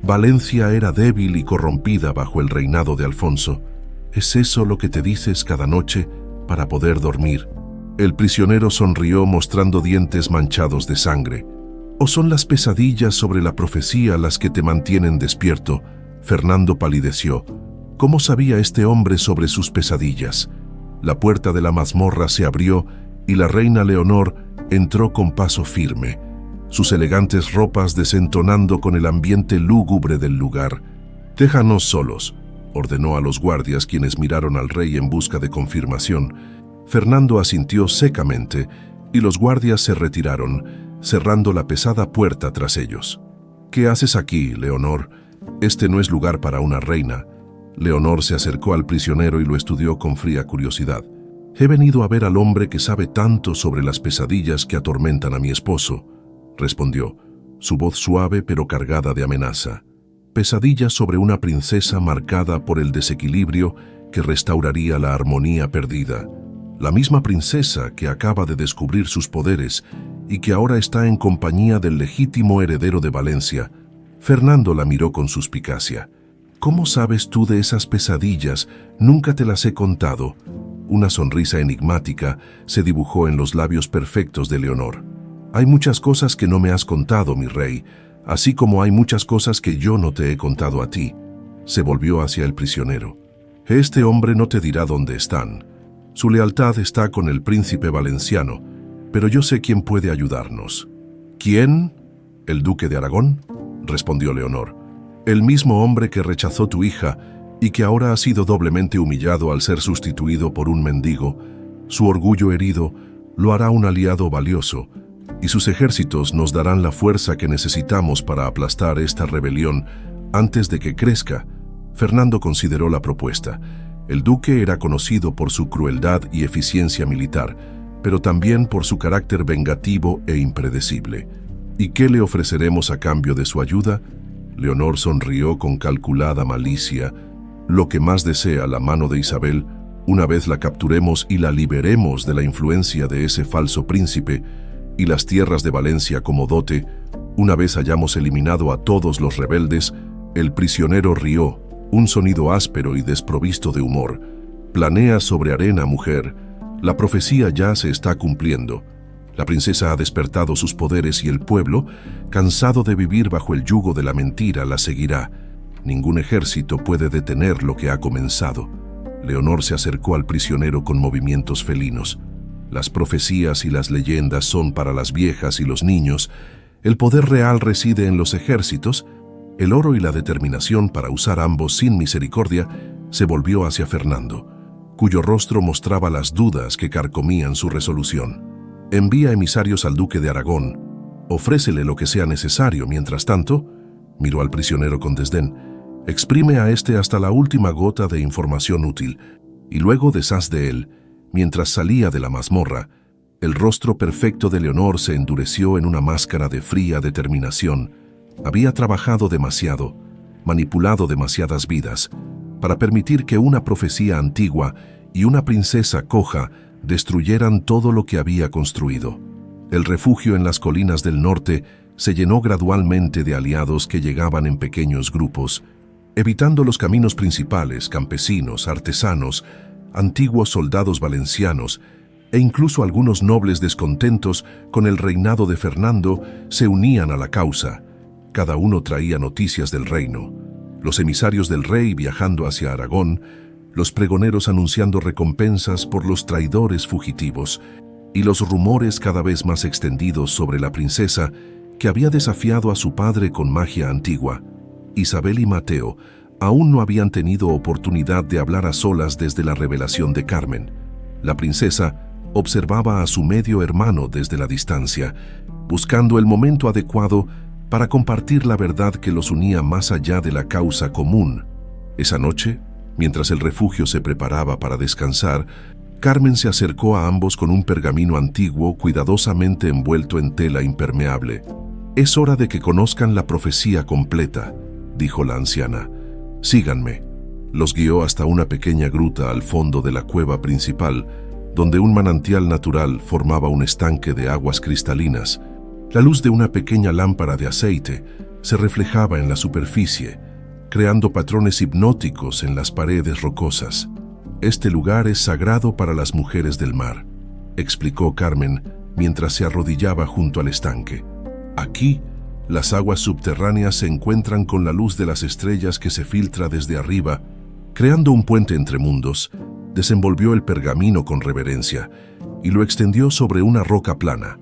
«Valencia era débil y corrompida bajo el reinado de Alfonso. ¿Es eso lo que te dices cada noche para poder dormir?». El prisionero sonrió mostrando dientes manchados de sangre. «¿O son las pesadillas sobre la profecía las que te mantienen despierto?». Fernando palideció. ¿Cómo sabía este hombre sobre sus pesadillas? La puerta de la mazmorra se abrió y la reina Leonor entró con paso firme, sus elegantes ropas desentonando con el ambiente lúgubre del lugar. «Déjanos solos», ordenó a los guardias, quienes miraron al rey en busca de confirmación. Fernando asintió secamente y los guardias se retiraron, cerrando la pesada puerta tras ellos. «¿Qué haces aquí, Leonor? Este no es lugar para una reina». Leonor se acercó al prisionero y lo estudió con fría curiosidad. «He venido a ver al hombre que sabe tanto sobre las pesadillas que atormentan a mi esposo», respondió, su voz suave pero cargada de amenaza. «Pesadillas sobre una princesa marcada por el desequilibrio que restauraría la armonía perdida. La misma princesa que acaba de descubrir sus poderes y que ahora está en compañía del legítimo heredero de Valencia». Fernando la miró con suspicacia. «¿Cómo sabes tú de esas pesadillas? Nunca te las he contado». Una sonrisa enigmática se dibujó en los labios perfectos de Leonor. «Hay muchas cosas que no me has contado, mi rey, así como hay muchas cosas que yo no te he contado a ti». Se volvió hacia el prisionero. «Este hombre no te dirá dónde están. Su lealtad está con el príncipe valenciano, pero yo sé quién puede ayudarnos». «¿Quién? ¿El duque de Aragón?», respondió Leonor. «El mismo hombre que rechazó tu hija y que ahora ha sido doblemente humillado al ser sustituido por un mendigo. Su orgullo herido lo hará un aliado valioso, y sus ejércitos nos darán la fuerza que necesitamos para aplastar esta rebelión antes de que crezca». Fernando consideró la propuesta. El duque era conocido por su crueldad y eficiencia militar, pero también por su carácter vengativo e impredecible. «¿Y qué le ofreceremos a cambio de su ayuda?». Leonor sonrió con calculada malicia. «Lo que más desea la mano de Isabel, una vez la capturemos y la liberemos de la influencia de ese falso príncipe, y las tierras de Valencia como dote, una vez hayamos eliminado a todos los rebeldes». El prisionero rió, un sonido áspero y desprovisto de humor. «Planea sobre arena, mujer. La profecía ya se está cumpliendo. La princesa ha despertado sus poderes y el pueblo, cansado de vivir bajo el yugo de la mentira, la seguirá. Ningún ejército puede detener lo que ha comenzado». Leonor se acercó al prisionero con movimientos felinos. «Las profecías y las leyendas son para las viejas y los niños. El poder real reside en los ejércitos». El oro y la determinación para usar ambos sin misericordia se volvió hacia Fernando, cuyo rostro mostraba las dudas que carcomían su resolución. «Envía emisarios al duque de Aragón. Ofrécele lo que sea necesario. Mientras tanto», miró al prisionero con desdén, «exprime a este hasta la última gota de información útil, y luego deshaz de él». Mientras salía de la mazmorra, el rostro perfecto de Leonor se endureció en una máscara de fría determinación. Había trabajado demasiado, manipulado demasiadas vidas, para permitir que una profecía antigua y una princesa coja destruyeran todo lo que había construido. El refugio en las colinas del norte se llenó gradualmente de aliados que llegaban en pequeños grupos. evitando los caminos principales, campesinos, artesanos, antiguos soldados valencianos e incluso algunos nobles descontentos con el reinado de Fernando se unían a la causa. Cada uno traía noticias del reino. Los emisarios del rey viajando hacia Aragón, los pregoneros anunciando recompensas por los traidores fugitivos, y los rumores cada vez más extendidos sobre la princesa que había desafiado a su padre con magia antigua. Isabel y Mateo aún no habían tenido oportunidad de hablar a solas desde la revelación de Carmen. La princesa observaba a su medio hermano desde la distancia, buscando el momento adecuado para compartir la verdad que los unía más allá de la causa común. Esa noche, mientras el refugio se preparaba para descansar, Carmen se acercó a ambos con un pergamino antiguo cuidadosamente envuelto en tela impermeable. «Es hora de que conozcan la profecía completa», dijo la anciana. «Síganme». Los guió hasta una pequeña gruta al fondo de la cueva principal, donde un manantial natural formaba un estanque de aguas cristalinas. La luz de una pequeña lámpara de aceite se reflejaba en la superficie, creando patrones hipnóticos en las paredes rocosas. «Este lugar es sagrado para las mujeres del mar», explicó Carmen mientras se arrodillaba junto al estanque. «Aquí, las aguas subterráneas se encuentran con la luz de las estrellas que se filtra desde arriba». Creando un puente entre mundos, desenvolvió el pergamino con reverencia y lo extendió sobre una roca plana.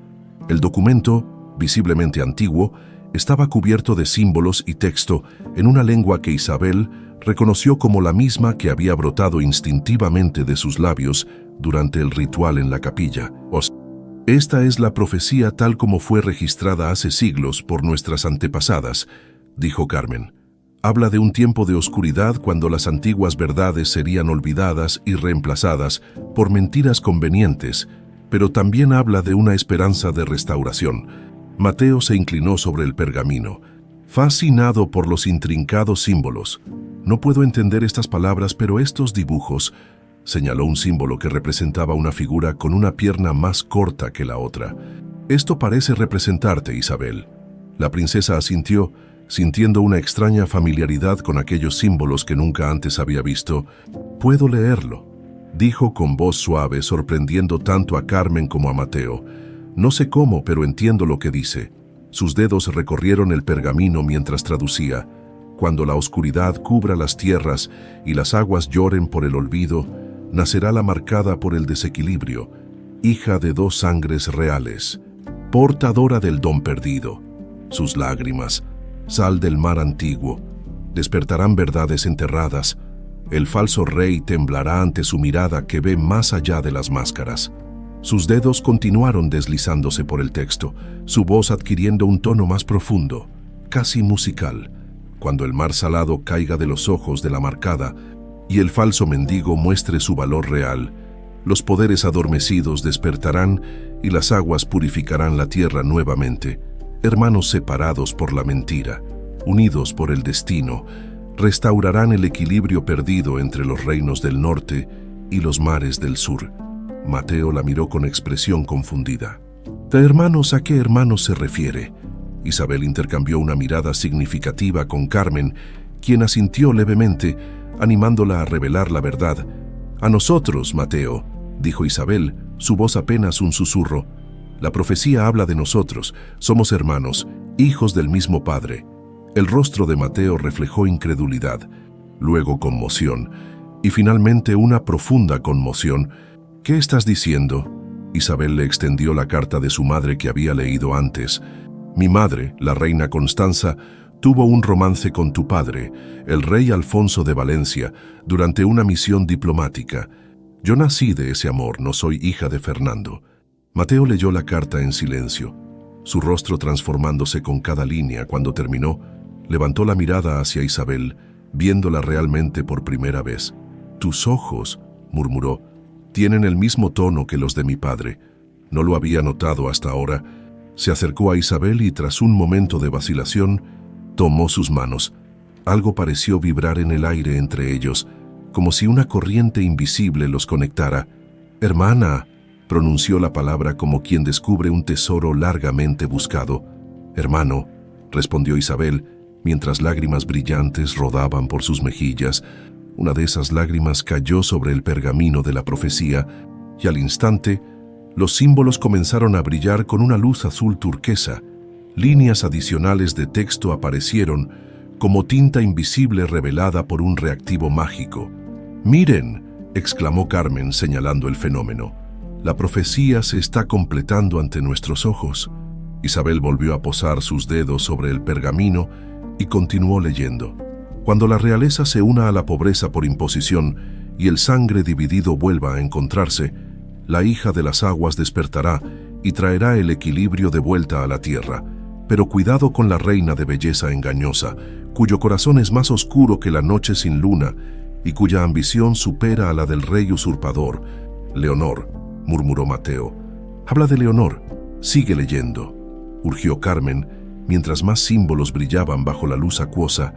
El documento, visiblemente antiguo, estaba cubierto de símbolos y texto en una lengua que Isabel reconoció como la misma que había brotado instintivamente de sus labios durante el ritual en la capilla. «Esta es la profecía tal como fue registrada hace siglos por nuestras antepasadas», dijo Carmen. «Habla de un tiempo de oscuridad cuando las antiguas verdades serían olvidadas y reemplazadas por mentiras convenientes, pero también habla de una esperanza de restauración». Mateo se inclinó sobre el pergamino, fascinado por los intrincados símbolos. «No puedo entender estas palabras, pero estos dibujos», señaló un símbolo que representaba una figura con una pierna más corta que la otra. «Esto parece representarte, Isabel». La princesa asintió, sintiendo una extraña familiaridad con aquellos símbolos que nunca antes había visto. «Puedo leerlo», dijo con voz suave, sorprendiendo tanto a Carmen como a Mateo. «No sé cómo, pero entiendo lo que dice». Sus dedos recorrieron el pergamino mientras traducía. «Cuando la oscuridad cubra las tierras y las aguas lloren por el olvido, nacerá la marcada por el desequilibrio, hija de dos sangres reales, portadora del don perdido. Sus lágrimas, sal del mar antiguo, despertarán verdades enterradas. El falso rey temblará ante su mirada que ve más allá de las máscaras». Sus dedos continuaron deslizándose por el texto, su voz adquiriendo un tono más profundo, casi musical. «Cuando el mar salado caiga de los ojos de la marcada y el falso mendigo muestre su valor real, los poderes adormecidos despertarán y las aguas purificarán la tierra nuevamente. Hermanos separados por la mentira, unidos por el destino, restaurarán el equilibrio perdido entre los reinos del norte y los mares del sur». Mateo la miró con expresión confundida. «¿De hermanos a qué hermanos se refiere?». Isabel intercambió una mirada significativa con Carmen, quien asintió levemente, animándola a revelar la verdad. «A nosotros, Mateo», dijo Isabel, su voz apenas un susurro. «La profecía habla de nosotros, somos hermanos, hijos del mismo Padre». El rostro de Mateo reflejó incredulidad, luego conmoción, y finalmente una profunda conmoción. «¿Qué estás diciendo?». Isabel le extendió la carta de su madre que había leído antes. «Mi madre, la reina Constanza, tuvo un romance con tu padre, el rey Alfonso de Valencia, durante una misión diplomática. Yo nací de ese amor, no soy hija de Fernando». Mateo leyó la carta en silencio, su rostro transformándose con cada línea. Cuando terminó, levantó la mirada hacia Isabel, viéndola realmente por primera vez. «Tus ojos», murmuró, «tienen el mismo tono que los de mi padre. No lo había notado hasta ahora». Se acercó a Isabel y tras un momento de vacilación, tomó sus manos. Algo pareció vibrar en el aire entre ellos, como si una corriente invisible los conectara. «Hermana», pronunció la palabra como quien descubre un tesoro largamente buscado. «Hermano», respondió Isabel, Mientras lágrimas brillantes rodaban por sus mejillas, una de esas lágrimas cayó sobre el pergamino de la profecía y al instante, los símbolos comenzaron a brillar con una luz azul turquesa. Líneas adicionales de texto aparecieron como tinta invisible revelada por un reactivo mágico. «¡Miren!», exclamó Carmen señalando el fenómeno. «La profecía se está completando ante nuestros ojos». Isabel volvió a posar sus dedos sobre el pergamino y continuó leyendo. «Cuando la realeza se una a la pobreza por imposición y el sangre dividido vuelva a encontrarse, la hija de las aguas despertará y traerá el equilibrio de vuelta a la tierra. Pero cuidado con la reina de belleza engañosa, cuyo corazón es más oscuro que la noche sin luna y cuya ambición supera a la del rey usurpador. Leonor», murmuró Mateo. «Habla de Leonor. Sigue leyendo», urgió Carmen, mientras más símbolos brillaban bajo la luz acuosa.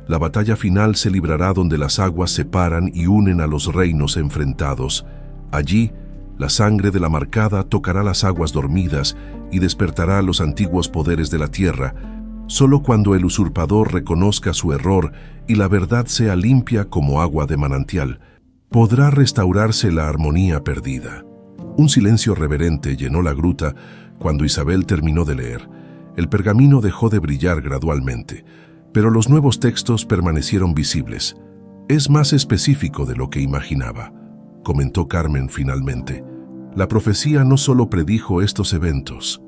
«La batalla final se librará donde las aguas separan y unen a los reinos enfrentados. Allí, la sangre de la marcada tocará las aguas dormidas y despertará los antiguos poderes de la tierra. Solo cuando el usurpador reconozca su error y la verdad sea limpia como agua de manantial, podrá restaurarse la armonía perdida». Un silencio reverente llenó la gruta cuando Isabel terminó de leer. El pergamino dejó de brillar gradualmente, pero los nuevos textos permanecieron visibles. «Es más específico de lo que imaginaba», comentó Carmen finalmente. «La profecía no solo predijo estos eventos,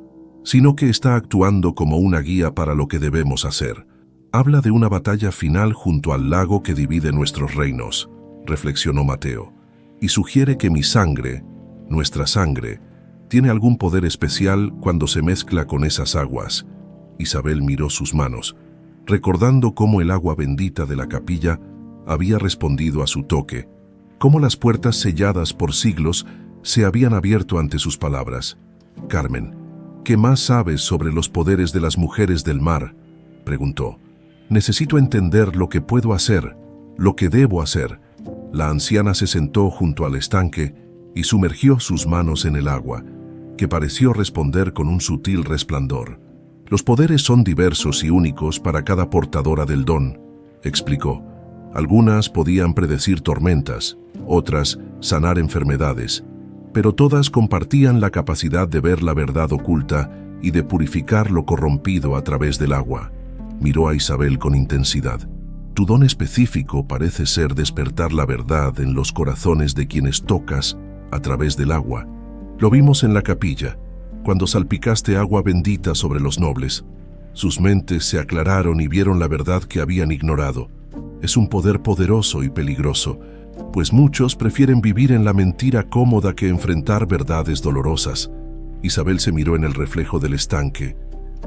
sino que está actuando como una guía para lo que debemos hacer. Habla de una batalla final junto al lago que divide nuestros reinos», reflexionó Mateo, «y sugiere que mi sangre, nuestra sangre, tiene algún poder especial cuando se mezcla con esas aguas». Isabel miró sus manos, recordando cómo el agua bendita de la capilla había respondido a su toque, cómo las puertas selladas por siglos se habían abierto ante sus palabras. «Carmen, ¿qué más sabes sobre los poderes de las mujeres del mar?», preguntó. «Necesito entender lo que puedo hacer, lo que debo hacer». La anciana se sentó junto al estanque y sumergió sus manos en el agua, que pareció responder con un sutil resplandor. «Los poderes son diversos y únicos para cada portadora del don», explicó. «Algunas podían predecir tormentas, otras sanar enfermedades, pero todas compartían la capacidad de ver la verdad oculta y de purificar lo corrompido a través del agua». Miró a Isabel con intensidad. «Tu don específico parece ser despertar la verdad en los corazones de quienes tocas a través del agua. Lo vimos en la capilla, cuando salpicaste agua bendita sobre los nobles. Sus mentes se aclararon y vieron la verdad que habían ignorado. Es un poder poderoso y peligroso, pues muchos prefieren vivir en la mentira cómoda que enfrentar verdades dolorosas». Isabel se miró en el reflejo del estanque,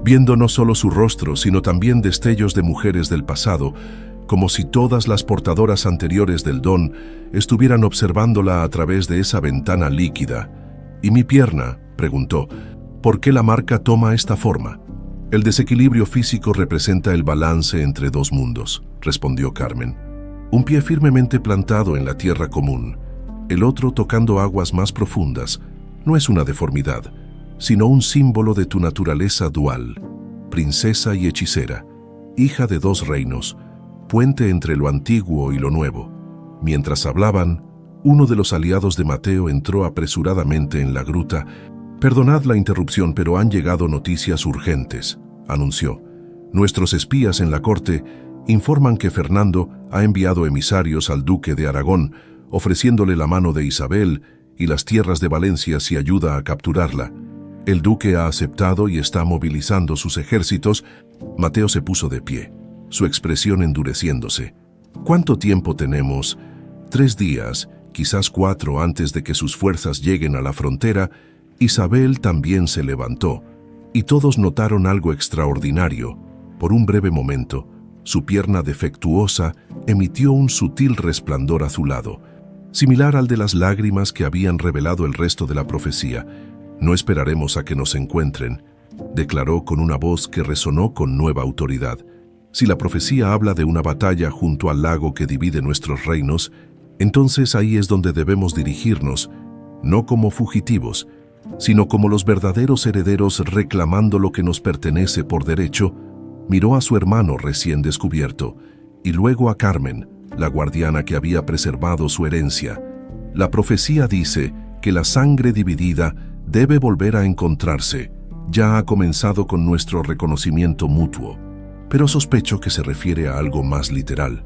viendo no solo su rostro, sino también destellos de mujeres del pasado, como si todas las portadoras anteriores del don estuvieran observándola a través de esa ventana líquida. «¿Y mi pierna?», preguntó. «¿Por qué la marca toma esta forma?». «El desequilibrio físico representa el balance entre dos mundos», respondió Carmen. «Un pie firmemente plantado en la tierra común, el otro tocando aguas más profundas, no es una deformidad, sino un símbolo de tu naturaleza dual, princesa y hechicera, hija de dos reinos, puente entre lo antiguo y lo nuevo». Mientras hablaban, uno de los aliados de Mateo entró apresuradamente en la gruta. «Perdonad la interrupción, pero han llegado noticias urgentes», anunció. «Nuestros espías en la corte informan que Fernando ha enviado emisarios al duque de Aragón, ofreciéndole la mano de Isabel y las tierras de Valencia si ayuda a capturarla. El duque ha aceptado y está movilizando sus ejércitos». Mateo se puso de pie, su expresión endureciéndose. «¿Cuánto tiempo tenemos?». «3 días, quizás 4 antes de que sus fuerzas lleguen a la frontera». Isabel también se levantó, y todos notaron algo extraordinario. Por un breve momento, su pierna defectuosa emitió un sutil resplandor azulado, similar al de las lágrimas que habían revelado el resto de la profecía. «No esperaremos a que nos encuentren», declaró con una voz que resonó con nueva autoridad. «Si la profecía habla de una batalla junto al lago que divide nuestros reinos, entonces ahí es donde debemos dirigirnos, no como fugitivos, sino como los verdaderos herederos reclamando lo que nos pertenece por derecho». Miró a su hermano recién descubierto y luego a Carmen, la guardiana que había preservado su herencia. La profecía dice que la sangre dividida debe volver a encontrarse. Ya ha comenzado con nuestro reconocimiento mutuo, pero sospecho que se refiere a algo más literal.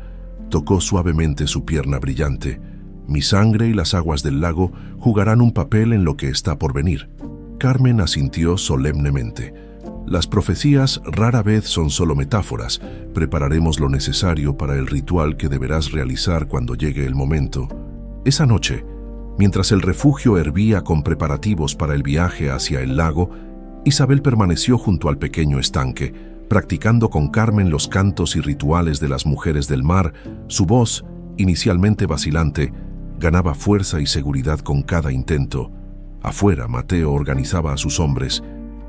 Tocó suavemente su pierna brillante. Mi sangre y las aguas del lago jugarán un papel en lo que está por venir. Carmen asintió solemnemente. Las profecías rara vez son solo metáforas. Prepararemos lo necesario para el ritual que deberás realizar cuando llegue el momento. Esa noche, mientras el refugio hervía con preparativos para el viaje hacia el lago, Isabel permaneció junto al pequeño estanque, practicando con Carmen los cantos y rituales de las mujeres del mar. Su voz, inicialmente vacilante, ganaba fuerza y seguridad con cada intento. Afuera, Mateo organizaba a sus hombres,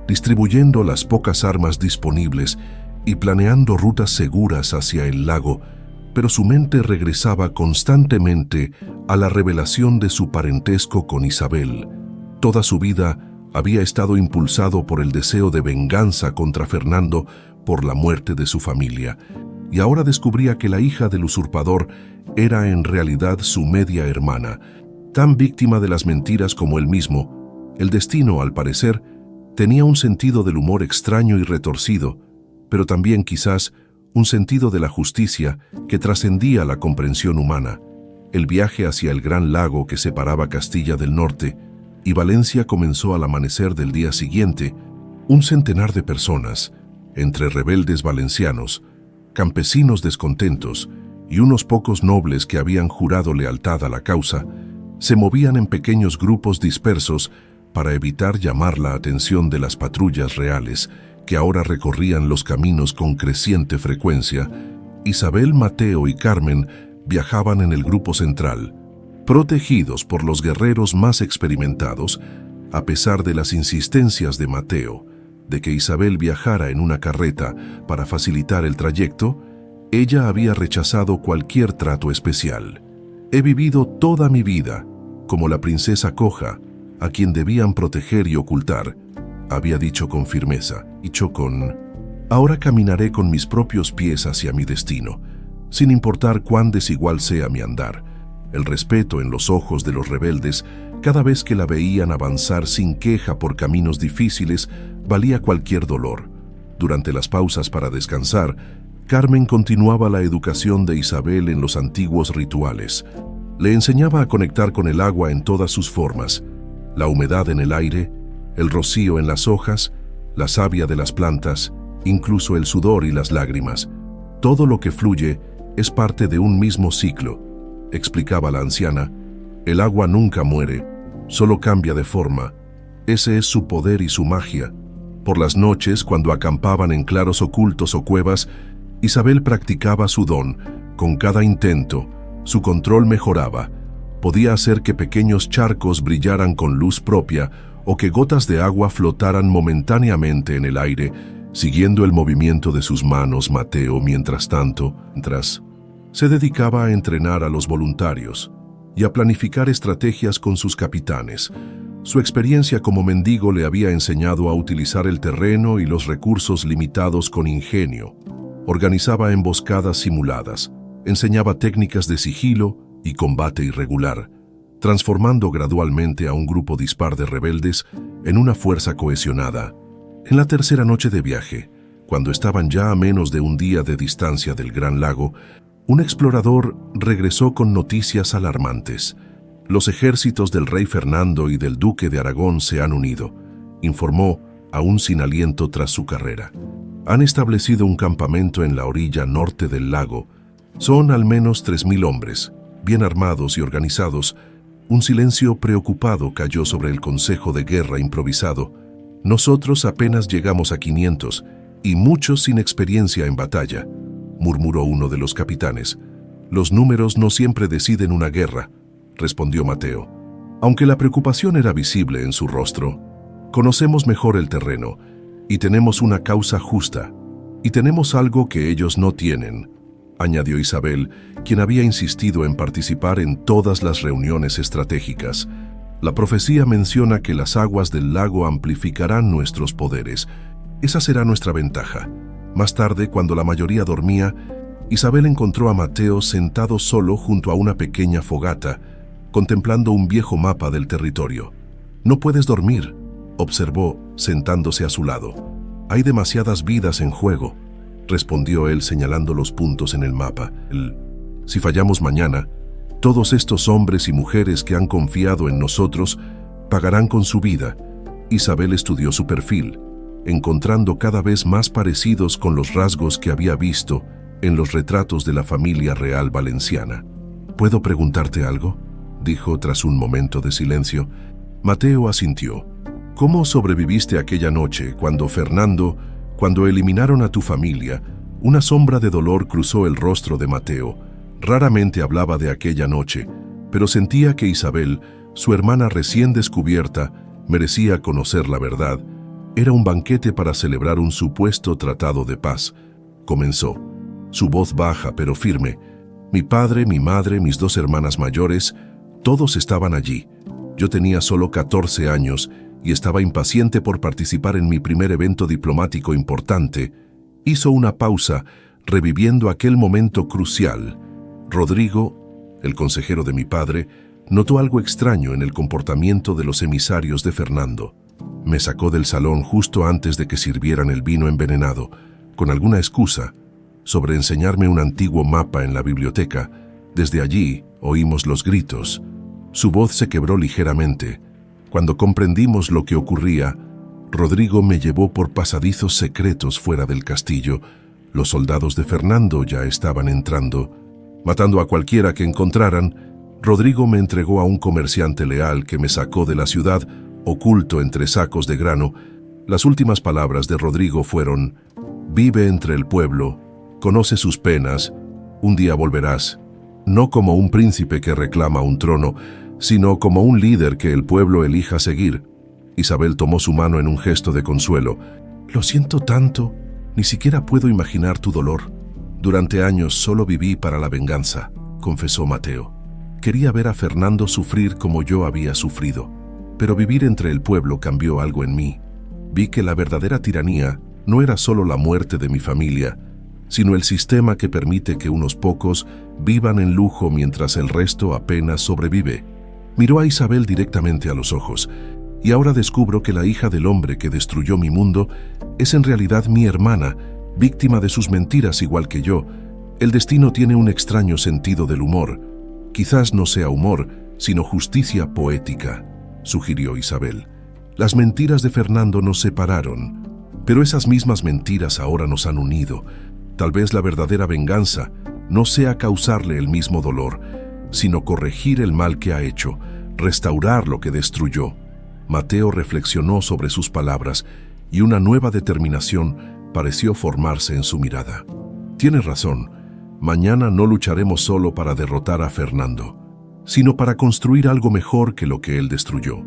distribuyendo las pocas armas disponibles y planeando rutas seguras hacia el lago, pero su mente regresaba constantemente a la revelación de su parentesco con Isabel. Toda su vida había estado impulsado por el deseo de venganza contra Fernando por la muerte de su familia, y ahora descubría que la hija del usurpador era en realidad su media hermana, tan víctima de las mentiras como él mismo. El destino, al parecer, tenía un sentido del humor extraño y retorcido, pero también quizás un sentido de la justicia que trascendía la comprensión humana. El viaje hacia el gran lago que separaba Castilla del norte y Valencia comenzó al amanecer del día siguiente. Un centenar de personas, entre rebeldes valencianos, campesinos descontentos y unos pocos nobles que habían jurado lealtad a la causa, se movían en pequeños grupos dispersos para evitar llamar la atención de las patrullas reales que ahora recorrían los caminos con creciente frecuencia. Isabel, Mateo y Carmen viajaban en el grupo central, protegidos por los guerreros más experimentados, a pesar de las insistencias de Mateo de que Isabel viajara en una carreta para facilitar el trayecto. Ella había rechazado cualquier trato especial. He vivido toda mi vida como la princesa coja, a quien debían proteger y ocultar, había dicho con firmeza, ahora caminaré con mis propios pies hacia mi destino, sin importar cuán desigual sea mi andar. El respeto en los ojos de los rebeldes, cada vez que la veían avanzar sin queja por caminos difíciles, valía cualquier dolor. Durante las pausas para descansar, Carmen continuaba la educación de Isabel en los antiguos rituales. Le enseñaba a conectar con el agua en todas sus formas: la humedad en el aire, el rocío en las hojas, la savia de las plantas, incluso el sudor y las lágrimas. Todo lo que fluye es parte de un mismo ciclo, explicaba la anciana. El agua nunca muere, solo cambia de forma. Ese es su poder y su magia. Por las noches, cuando acampaban en claros ocultos o cuevas, Isabel practicaba su don. Con cada intento, su control mejoraba. Podía hacer que pequeños charcos brillaran con luz propia o que gotas de agua flotaran momentáneamente en el aire, siguiendo el movimiento de sus manos. Mateo, mientras tanto, se dedicaba a entrenar a los voluntarios y a planificar estrategias con sus capitanes. Su experiencia como mendigo le había enseñado a utilizar el terreno y los recursos limitados con ingenio. Organizaba emboscadas simuladas, enseñaba técnicas de sigilo y combate irregular, transformando gradualmente a un grupo dispar de rebeldes en una fuerza cohesionada. En la tercera noche de viaje, cuando estaban ya a menos de un día de distancia del Gran Lago, un explorador regresó con noticias alarmantes. Los ejércitos del rey Fernando y del duque de Aragón se han unido, informó, aún sin aliento tras su carrera. Han establecido un campamento en la orilla norte del lago. Son al menos 3.000 hombres, bien armados y organizados. Un silencio preocupado cayó sobre el consejo de guerra improvisado. Nosotros apenas llegamos a 500, y muchos sin experiencia en batalla, murmuró uno de los capitanes. Los números no siempre deciden una guerra, respondió Mateo. Aunque la preocupación era visible en su rostro, conocemos mejor el terreno, y tenemos una causa justa, y tenemos algo que ellos no tienen, añadió Isabel, quien había insistido en participar en todas las reuniones estratégicas. La profecía menciona que las aguas del lago amplificarán nuestros poderes. Esa será nuestra ventaja. Más tarde, cuando la mayoría dormía, Isabel encontró a Mateo sentado solo junto a una pequeña fogata, contemplando un viejo mapa del territorio. «No puedes dormir», observó, sentándose a su lado. «Hay demasiadas vidas en juego», respondió él señalando los puntos en el mapa. «Si fallamos mañana, todos estos hombres y mujeres que han confiado en nosotros pagarán con su vida». Isabel estudió su perfil, encontrando cada vez más parecidos con los rasgos que había visto en los retratos de la familia real valenciana. «¿Puedo preguntarte algo?», dijo tras un momento de silencio. Mateo asintió. «¿Cómo sobreviviste aquella noche cuando eliminaron a tu familia?» Una sombra de dolor cruzó el rostro de Mateo. Raramente hablaba de aquella noche, pero sentía que Isabel, su hermana recién descubierta, merecía conocer la verdad. Era un banquete para celebrar un supuesto tratado de paz. Comenzó, su voz baja pero firme. «Mi padre, mi madre, mis 2 hermanas mayores, todos estaban allí. Yo tenía solo 14 años y estaba impaciente por participar en mi primer evento diplomático importante». Hizo una pausa, reviviendo aquel momento crucial. Rodrigo, el consejero de mi padre, notó algo extraño en el comportamiento de los emisarios de Fernando. Me sacó del salón justo antes de que sirvieran el vino envenenado, con alguna excusa, sobre enseñarme un antiguo mapa en la biblioteca. Desde allí oímos los gritos. Su voz se quebró ligeramente. Cuando comprendimos lo que ocurría, Rodrigo me llevó por pasadizos secretos fuera del castillo. Los soldados de Fernando ya estaban entrando. Matando a cualquiera que encontraran, Rodrigo me entregó a un comerciante leal que me sacó de la ciudad, oculto entre sacos de grano. Las últimas palabras de Rodrigo fueron: «Vive entre el pueblo, conoce sus penas, un día volverás, no como un príncipe que reclama un trono, sino como un líder que el pueblo elija seguir». Isabel tomó su mano en un gesto de consuelo. «Lo siento tanto, ni siquiera puedo imaginar tu dolor. Durante años solo viví para la venganza», confesó Mateo. «Quería ver a Fernando sufrir como yo había sufrido, pero vivir entre el pueblo cambió algo en mí. Vi que la verdadera tiranía no era solo la muerte de mi familia, sino el sistema que permite que unos pocos vivan en lujo mientras el resto apenas sobrevive». Miró a Isabel directamente a los ojos. «Y ahora descubro que la hija del hombre que destruyó mi mundo es en realidad mi hermana, víctima de sus mentiras igual que yo. El destino tiene un extraño sentido del humor. Quizás no sea humor, sino justicia poética», sugirió Isabel. «Las mentiras de Fernando nos separaron, pero esas mismas mentiras ahora nos han unido. Tal vez la verdadera venganza no sea causarle el mismo dolor, sino corregir el mal que ha hecho, restaurar lo que destruyó». Mateo reflexionó sobre sus palabras y una nueva determinación pareció formarse en su mirada. «Tienes razón, mañana no lucharemos solo para derrotar a Fernando, sino para construir algo mejor que lo que él destruyó».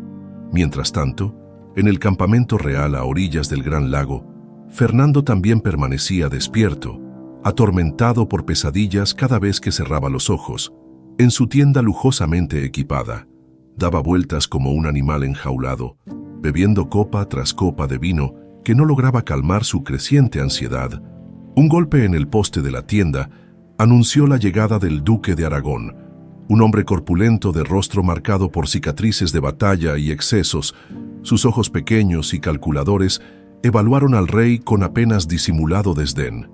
Mientras tanto, en el campamento real a orillas del gran lago, Fernando también permanecía despierto, atormentado por pesadillas cada vez que cerraba los ojos. En su tienda lujosamente equipada, daba vueltas como un animal enjaulado, bebiendo copa tras copa de vino que no lograba calmar su creciente ansiedad. Un golpe en el poste de la tienda anunció la llegada del duque de Aragón, un hombre corpulento de rostro marcado por cicatrices de batalla y excesos. Sus ojos pequeños y calculadores evaluaron al rey con apenas disimulado desdén.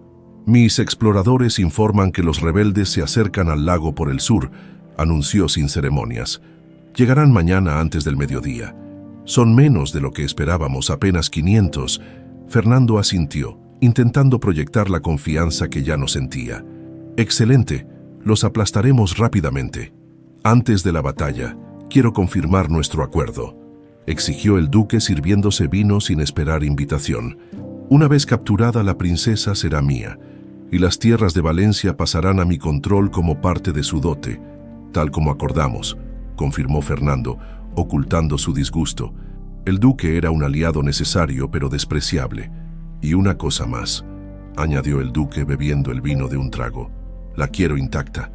«Mis exploradores informan que los rebeldes se acercan al lago por el sur», anunció sin ceremonias. «Llegarán mañana antes del mediodía. Son menos de lo que esperábamos, apenas 500. Fernando asintió, intentando proyectar la confianza que ya no sentía. «Excelente, los aplastaremos rápidamente. Antes de la batalla, quiero confirmar nuestro acuerdo», exigió el duque sirviéndose vino sin esperar invitación. «Una vez capturada, la princesa será mía, y las tierras de Valencia pasarán a mi control como parte de su dote, tal como acordamos», confirmó Fernando, ocultando su disgusto. El duque era un aliado necesario pero despreciable. «Y una cosa más», añadió el duque bebiendo el vino de un trago. «La quiero intacta.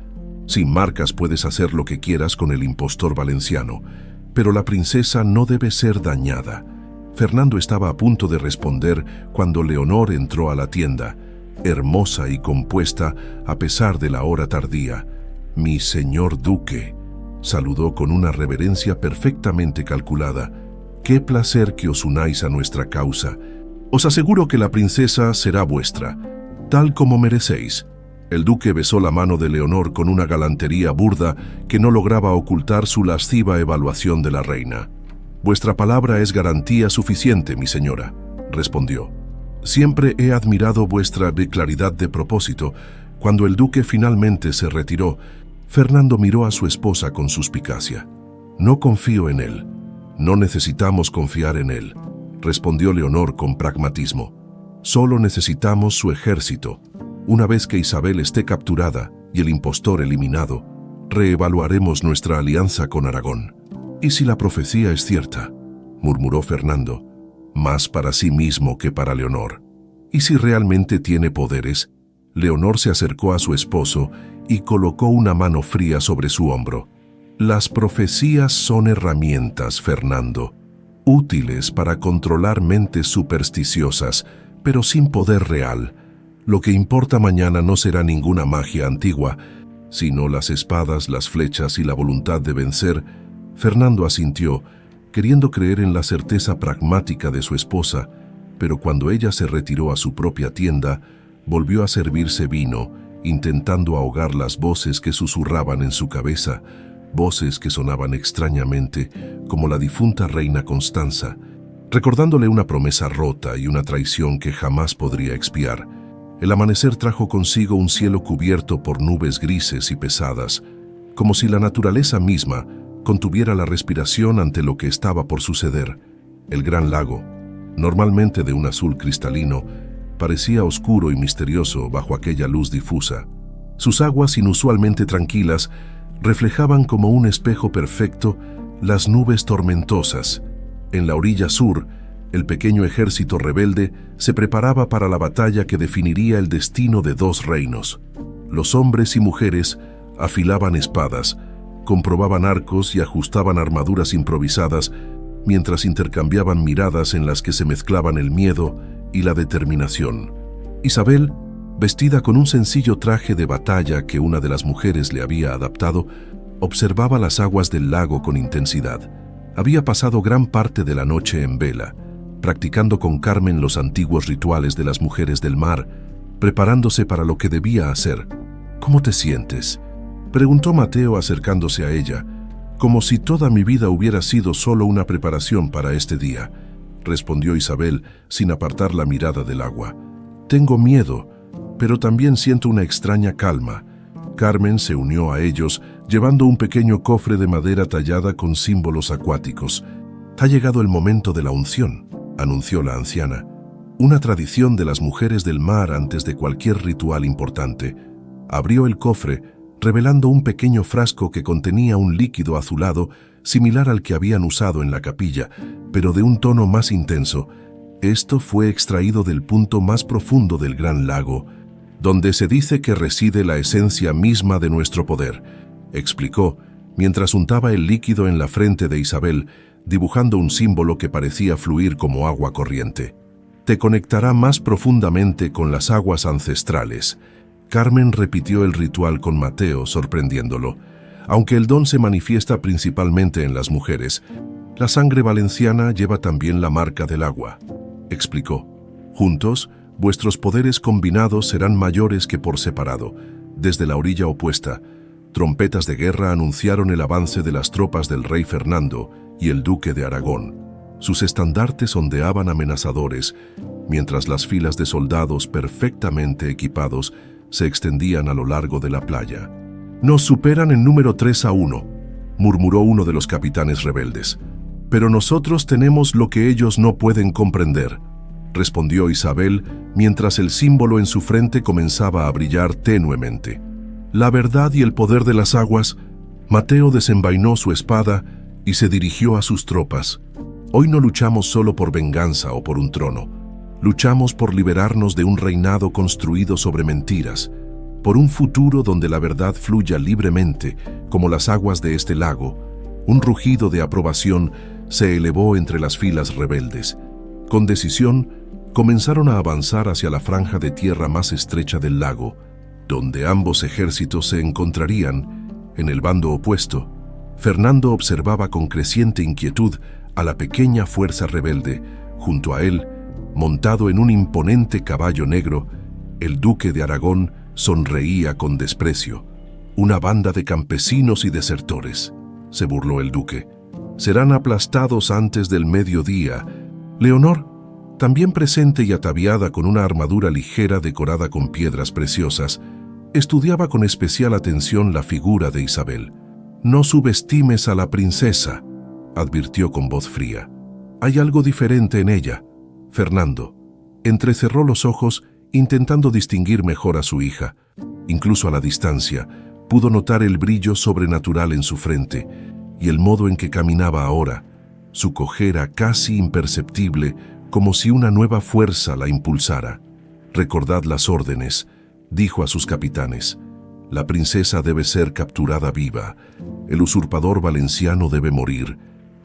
Sin marcas puedes hacer lo que quieras con el impostor valenciano, pero la princesa no debe ser dañada». Fernando estaba a punto de responder cuando Leonor entró a la tienda, hermosa y compuesta a pesar de la hora tardía. «Mi señor duque», saludó con una reverencia perfectamente calculada. «Qué placer que os unáis a nuestra causa. Os aseguro que la princesa será vuestra, tal como merecéis». El duque besó la mano de Leonor con una galantería burda que no lograba ocultar su lasciva evaluación de la reina. «Vuestra palabra es garantía suficiente, mi señora», respondió. «Siempre he admirado vuestra claridad de propósito». Cuando el duque finalmente se retiró, Fernando miró a su esposa con suspicacia. «No confío en él». «No necesitamos confiar en él», respondió Leonor con pragmatismo. «Solo necesitamos su ejército. Una vez que Isabel esté capturada y el impostor eliminado, reevaluaremos nuestra alianza con Aragón». «¿Y si la profecía es cierta?», murmuró Fernando, más para sí mismo que para Leonor. «¿Y si realmente tiene poderes?». Leonor se acercó a su esposo y colocó una mano fría sobre su hombro. «Las profecías son herramientas, Fernando, útiles para controlar mentes supersticiosas, pero sin poder real. Lo que importa mañana no será ninguna magia antigua, sino las espadas, las flechas y la voluntad de vencer». Fernando asintió, queriendo creer en la certeza pragmática de su esposa, pero cuando ella se retiró a su propia tienda, volvió a servirse vino, intentando ahogar las voces que susurraban en su cabeza, voces que sonaban extrañamente como la difunta reina Constanza, recordándole una promesa rota y una traición que jamás podría expiar. El amanecer trajo consigo un cielo cubierto por nubes grises y pesadas, como si la naturaleza misma contuviera la respiración ante lo que estaba por suceder. El gran lago, normalmente de un azul cristalino, parecía oscuro y misterioso bajo aquella luz difusa. Sus aguas inusualmente tranquilas reflejaban como un espejo perfecto las nubes tormentosas. En la orilla sur, el pequeño ejército rebelde se preparaba para la batalla que definiría el destino de dos reinos. Los hombres y mujeres afilaban espadas, comprobaban arcos y ajustaban armaduras improvisadas, mientras intercambiaban miradas en las que se mezclaban el miedo y la determinación. Isabel, vestida con un sencillo traje de batalla que una de las mujeres le había adaptado, observaba las aguas del lago con intensidad. Había pasado gran parte de la noche en vela, practicando con Carmen los antiguos rituales de las mujeres del mar, preparándose para lo que debía hacer. «¿Cómo te sientes?», preguntó Mateo acercándose a ella, «Como si toda mi vida hubiera sido solo una preparación para este día», respondió Isabel sin apartar la mirada del agua. «Tengo miedo, pero también siento una extraña calma». Carmen se unió a ellos, llevando un pequeño cofre de madera tallada con símbolos acuáticos. «Ha llegado el momento de la unción», anunció la anciana, «una tradición de las mujeres del mar antes de cualquier ritual importante». Abrió el cofre, revelando un pequeño frasco que contenía un líquido azulado similar al que habían usado en la capilla, pero de un tono más intenso. Esto fue extraído del punto más profundo del gran lago, donde se dice que reside la esencia misma de nuestro poder, explicó, mientras untaba el líquido en la frente de Isabel, dibujando un símbolo que parecía fluir como agua corriente. «Te conectará más profundamente con las aguas ancestrales». Carmen repitió el ritual con Mateo, sorprendiéndolo. «Aunque el don se manifiesta principalmente en las mujeres, la sangre valenciana lleva también la marca del agua», explicó. «Juntos, vuestros poderes combinados serán mayores que por separado». Desde la orilla opuesta, trompetas de guerra anunciaron el avance de las tropas del rey Fernando y el duque de Aragón. Sus estandartes ondeaban amenazadores, mientras las filas de soldados perfectamente equipados se extendían a lo largo de la playa. «Nos superan en número 3-1, murmuró uno de los capitanes rebeldes. «Pero nosotros tenemos lo que ellos no pueden comprender», respondió Isabel, mientras el símbolo en su frente comenzaba a brillar tenuemente. «La verdad y el poder de las aguas». Mateo desenvainó su espada y se dirigió a sus tropas. «Hoy no luchamos solo por venganza o por un trono. Luchamos por liberarnos de un reinado construido sobre mentiras, por un futuro donde la verdad fluya libremente, como las aguas de este lago». Un rugido de aprobación se elevó entre las filas rebeldes. Con decisión, comenzaron a avanzar hacia la franja de tierra más estrecha del lago, donde ambos ejércitos se encontrarían. En el bando opuesto, Fernando observaba con creciente inquietud a la pequeña fuerza rebelde. Junto a él, montado en un imponente caballo negro, el duque de Aragón sonreía con desprecio. «Una banda de campesinos y desertores», se burló el duque. «Serán aplastados antes del mediodía». Leonor, también presente y ataviada con una armadura ligera decorada con piedras preciosas, estudiaba con especial atención la figura de Isabel. «No subestimes a la princesa», advirtió con voz fría. «Hay algo diferente en ella». Fernando entrecerró los ojos intentando distinguir mejor a su hija. Incluso a la distancia, pudo notar el brillo sobrenatural en su frente y el modo en que caminaba ahora, su cojera casi imperceptible, como si una nueva fuerza la impulsara. «Recordad las órdenes», dijo a sus capitanes. «La princesa debe ser capturada viva. El usurpador valenciano debe morir».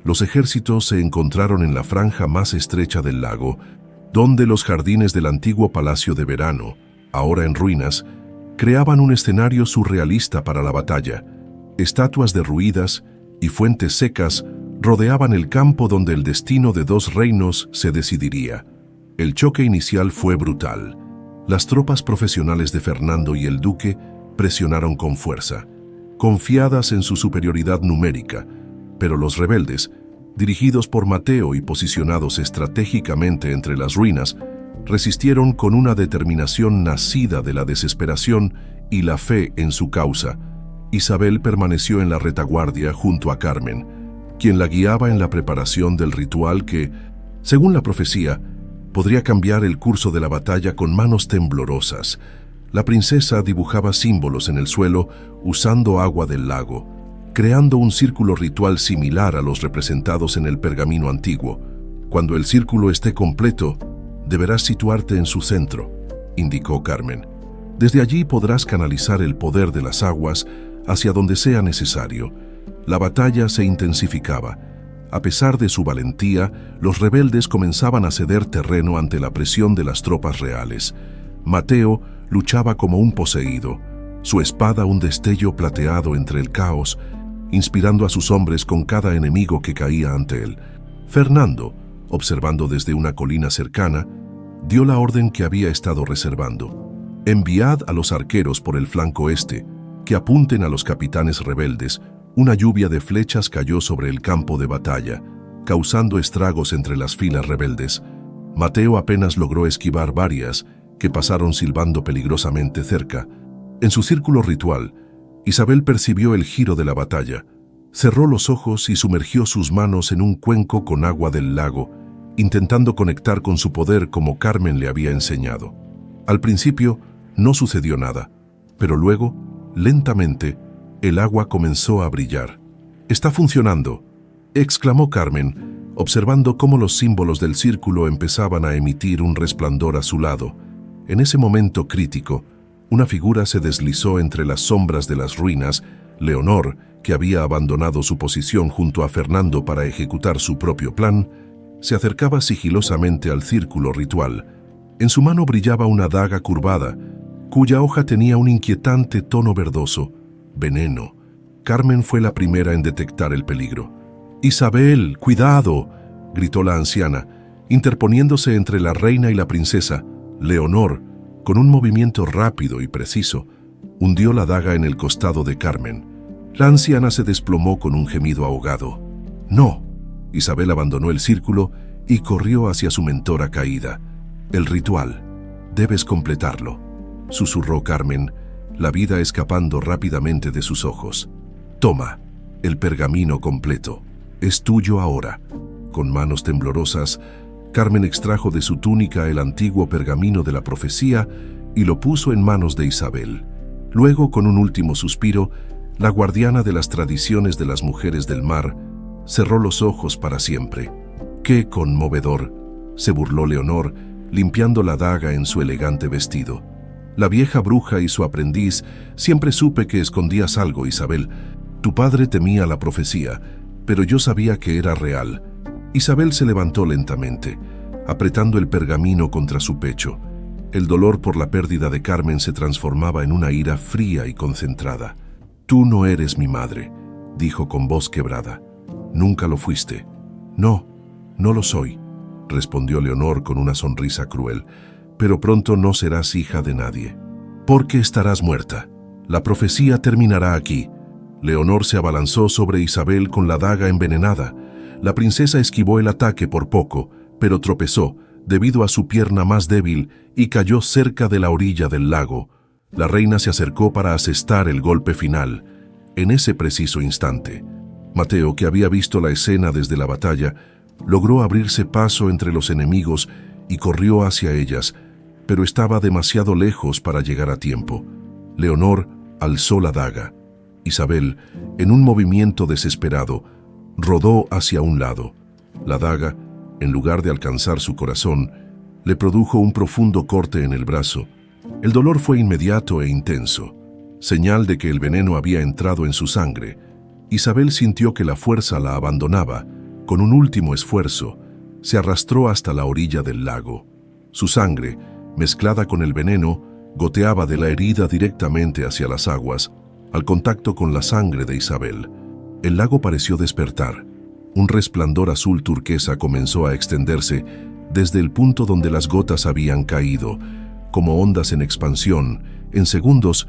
Los ejércitos se encontraron en la franja más estrecha del lago, donde los jardines del antiguo palacio de verano, ahora en ruinas, creaban un escenario surrealista para la batalla. Estatuas derruidas y fuentes secas rodeaban el campo donde el destino de dos reinos se decidiría. El choque inicial fue brutal. Las tropas profesionales de Fernando y el duque presionaron con fuerza, confiadas en su superioridad numérica, pero los rebeldes, dirigidos por Mateo y posicionados estratégicamente entre las ruinas, resistieron con una determinación nacida de la desesperación y la fe en su causa. Isabel permaneció en la retaguardia junto a Carmen, quien la guiaba en la preparación del ritual que, según la profecía, podría cambiar el curso de la batalla con manos temblorosas. La princesa dibujaba símbolos en el suelo usando agua del lago, creando un círculo ritual similar a los representados en el pergamino antiguo. «Cuando el círculo esté completo, deberás situarte en su centro», indicó Carmen. «Desde allí podrás canalizar el poder de las aguas hacia donde sea necesario». La batalla se intensificaba. A pesar de su valentía, los rebeldes comenzaban a ceder terreno ante la presión de las tropas reales. Mateo luchaba como un poseído, su espada un destello plateado entre el caos, inspirando a sus hombres con cada enemigo que caía ante él. Fernando, observando desde una colina cercana, dio la orden que había estado reservando. «Enviad a los arqueros por el flanco este, que apunten a los capitanes rebeldes». Una lluvia de flechas cayó sobre el campo de batalla, causando estragos entre las filas rebeldes. Mateo apenas logró esquivar varias, que pasaron silbando peligrosamente cerca. En su círculo ritual, Isabel percibió el giro de la batalla. Cerró los ojos y sumergió sus manos en un cuenco con agua del lago, intentando conectar con su poder como Carmen le había enseñado. Al principio, no sucedió nada, pero luego, lentamente, el agua comenzó a brillar. «Está funcionando», exclamó Carmen, observando cómo los símbolos del círculo empezaban a emitir un resplandor azulado. En ese momento crítico, una figura se deslizó entre las sombras de las ruinas. Leonor, que había abandonado su posición junto a Fernando para ejecutar su propio plan, se acercaba sigilosamente al círculo ritual. En su mano brillaba una daga curvada, cuya hoja tenía un inquietante tono verdoso. Veneno. Carmen fue la primera en detectar el peligro. «Isabel, cuidado», gritó la anciana, interponiéndose entre la reina y la princesa. Leonor, con un movimiento rápido y preciso, hundió la daga en el costado de Carmen. La anciana se desplomó con un gemido ahogado. «No». Isabel abandonó el círculo y corrió hacia su mentora caída. «El ritual. Debes completarlo», susurró Carmen, la vida escapando rápidamente de sus ojos. «Toma, el pergamino completo. Es tuyo ahora». Con manos temblorosas, Carmen extrajo de su túnica el antiguo pergamino de la profecía y lo puso en manos de Isabel. Luego, con un último suspiro, la guardiana de las tradiciones de las mujeres del mar cerró los ojos para siempre. «¡Qué conmovedor!», se burló Leonor, limpiando la daga en su elegante vestido. «La vieja bruja y su aprendiz, siempre supe que escondías algo, Isabel. Tu padre temía la profecía, pero yo sabía que era real». Isabel se levantó lentamente. apretando el pergamino contra su pecho. El dolor por la pérdida de Carmen se transformaba en una ira fría y concentrada. «Tú no eres mi madre», dijo con voz quebrada. «Nunca lo fuiste». «No, no lo soy», respondió Leonor con una sonrisa cruel. «Pero pronto no serás hija de nadie. Porque estarás muerta. La profecía terminará aquí». Leonor se abalanzó sobre Isabel con la daga envenenada. La princesa esquivó el ataque por poco, pero tropezó, debido a su pierna más débil, y cayó cerca de la orilla del lago. La reina se acercó para asestar el golpe final. En ese preciso instante, Mateo, que había visto la escena desde la batalla, logró abrirse paso entre los enemigos y corrió hacia ellas, pero estaba demasiado lejos para llegar a tiempo. Leonor alzó la daga. Isabel, en un movimiento desesperado, rodó hacia un lado. La daga, en lugar de alcanzar su corazón, le produjo un profundo corte en el brazo. El dolor fue inmediato e intenso, señal de que el veneno había entrado en su sangre. Isabel sintió que la fuerza la abandonaba. Con un último esfuerzo, se arrastró hasta la orilla del lago. Su sangre, mezclada con el veneno, goteaba de la herida directamente hacia las aguas, al contacto con la sangre de Isabel. El lago pareció despertar. Un resplandor azul turquesa comenzó a extenderse desde el punto donde las gotas habían caído. Como ondas en expansión, en segundos,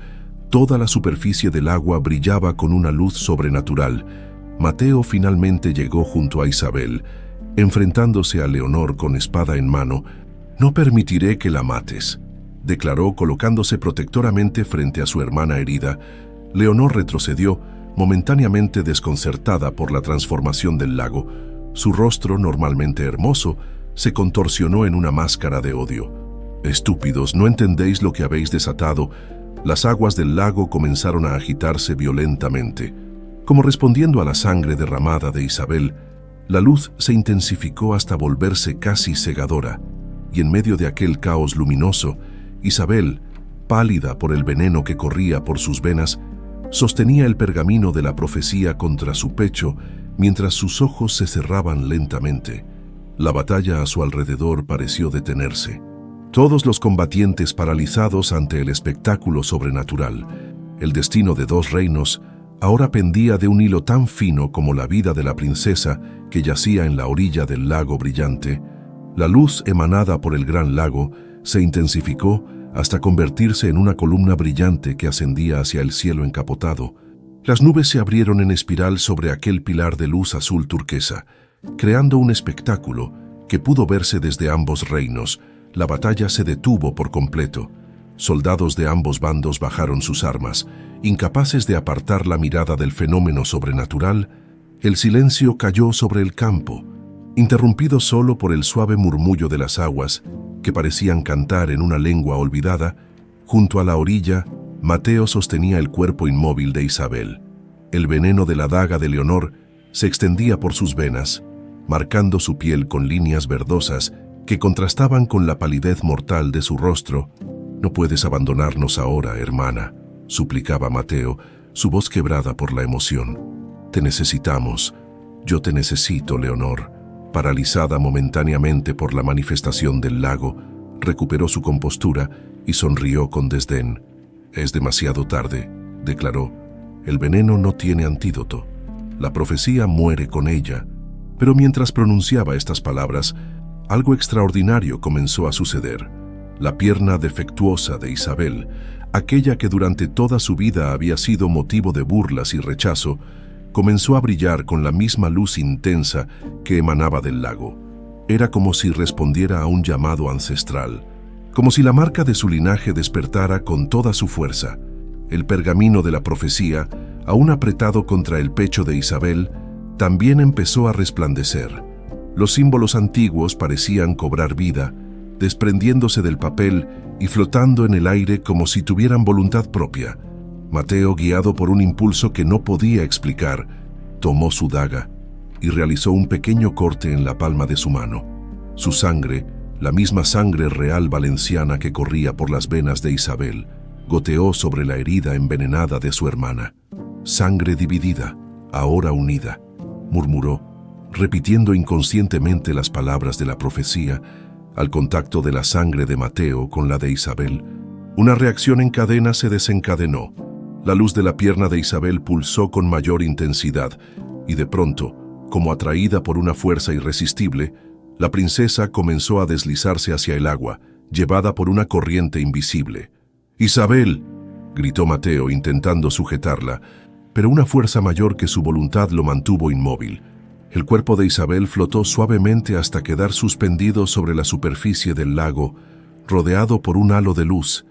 toda la superficie del agua brillaba con una luz sobrenatural. Mateo finalmente llegó junto a Isabel, enfrentándose a Leonor con espada en mano. «No permitiré que la mates», declaró colocándose protectoramente frente a su hermana herida. Leonor retrocedió, momentáneamente desconcertada por la transformación del lago. Su rostro, normalmente hermoso, se contorsionó en una máscara de odio. «Estúpidos, ¿no entendéis lo que habéis desatado?» Las aguas del lago comenzaron a agitarse violentamente. Como respondiendo a la sangre derramada de Isabel, la luz se intensificó hasta volverse casi cegadora, y en medio de aquel caos luminoso, Isabel, pálida por el veneno que corría por sus venas, sostenía el pergamino de la profecía contra su pecho mientras sus ojos se cerraban lentamente. La batalla a su alrededor pareció detenerse. Todos los combatientes paralizados ante el espectáculo sobrenatural. El destino de dos reinos ahora pendía de un hilo tan fino como la vida de la princesa que yacía en la orilla del lago brillante. La luz emanada por el gran lago se intensificó hasta convertirse en una columna brillante que ascendía hacia el cielo encapotado. Las nubes se abrieron en espiral sobre aquel pilar de luz azul turquesa, creando un espectáculo que pudo verse desde ambos reinos. La batalla se detuvo por completo. Soldados de ambos bandos bajaron sus armas, incapaces de apartar la mirada del fenómeno sobrenatural. El silencio cayó sobre el campo, interrumpido solo por el suave murmullo de las aguas, que parecían cantar en una lengua olvidada. Junto a la orilla, Mateo sostenía el cuerpo inmóvil de Isabel. El veneno de la daga de Leonor se extendía por sus venas, marcando su piel con líneas verdosas que contrastaban con la palidez mortal de su rostro. «No puedes abandonarnos ahora, hermana», suplicaba Mateo, su voz quebrada por la emoción. «Te necesitamos. Yo te necesito, Leonor». Paralizada momentáneamente por la manifestación del lago, recuperó su compostura y sonrió con desdén. «Es demasiado tarde», declaró. «El veneno no tiene antídoto. La profecía muere con ella». Pero mientras pronunciaba estas palabras, algo extraordinario comenzó a suceder. La pierna defectuosa de Isabel, aquella que durante toda su vida había sido motivo de burlas y rechazo, comenzó a brillar con la misma luz intensa que emanaba del lago. Era como si respondiera a un llamado ancestral, como si la marca de su linaje despertara con toda su fuerza. El pergamino de la profecía, aún apretado contra el pecho de Isabel, también empezó a resplandecer. Los símbolos antiguos parecían cobrar vida, desprendiéndose del papel y flotando en el aire como si tuvieran voluntad propia. Mateo, guiado por un impulso que no podía explicar, tomó su daga y realizó un pequeño corte en la palma de su mano. Su sangre, la misma sangre real valenciana que corría por las venas de Isabel, goteó sobre la herida envenenada de su hermana. «Sangre dividida, ahora unida», murmuró, repitiendo inconscientemente las palabras de la profecía Al contacto de la sangre de Mateo con la de Isabel, una reacción en cadena se desencadenó. La luz de la pierna de Isabel pulsó con mayor intensidad y de pronto, como atraída por una fuerza irresistible, la princesa comenzó a deslizarse hacia el agua, llevada por una corriente invisible. «¡Isabel!», gritó Mateo intentando sujetarla, pero una fuerza mayor que su voluntad lo mantuvo inmóvil. El cuerpo de Isabel flotó suavemente hasta quedar suspendido sobre la superficie del lago, rodeado por un halo de luz.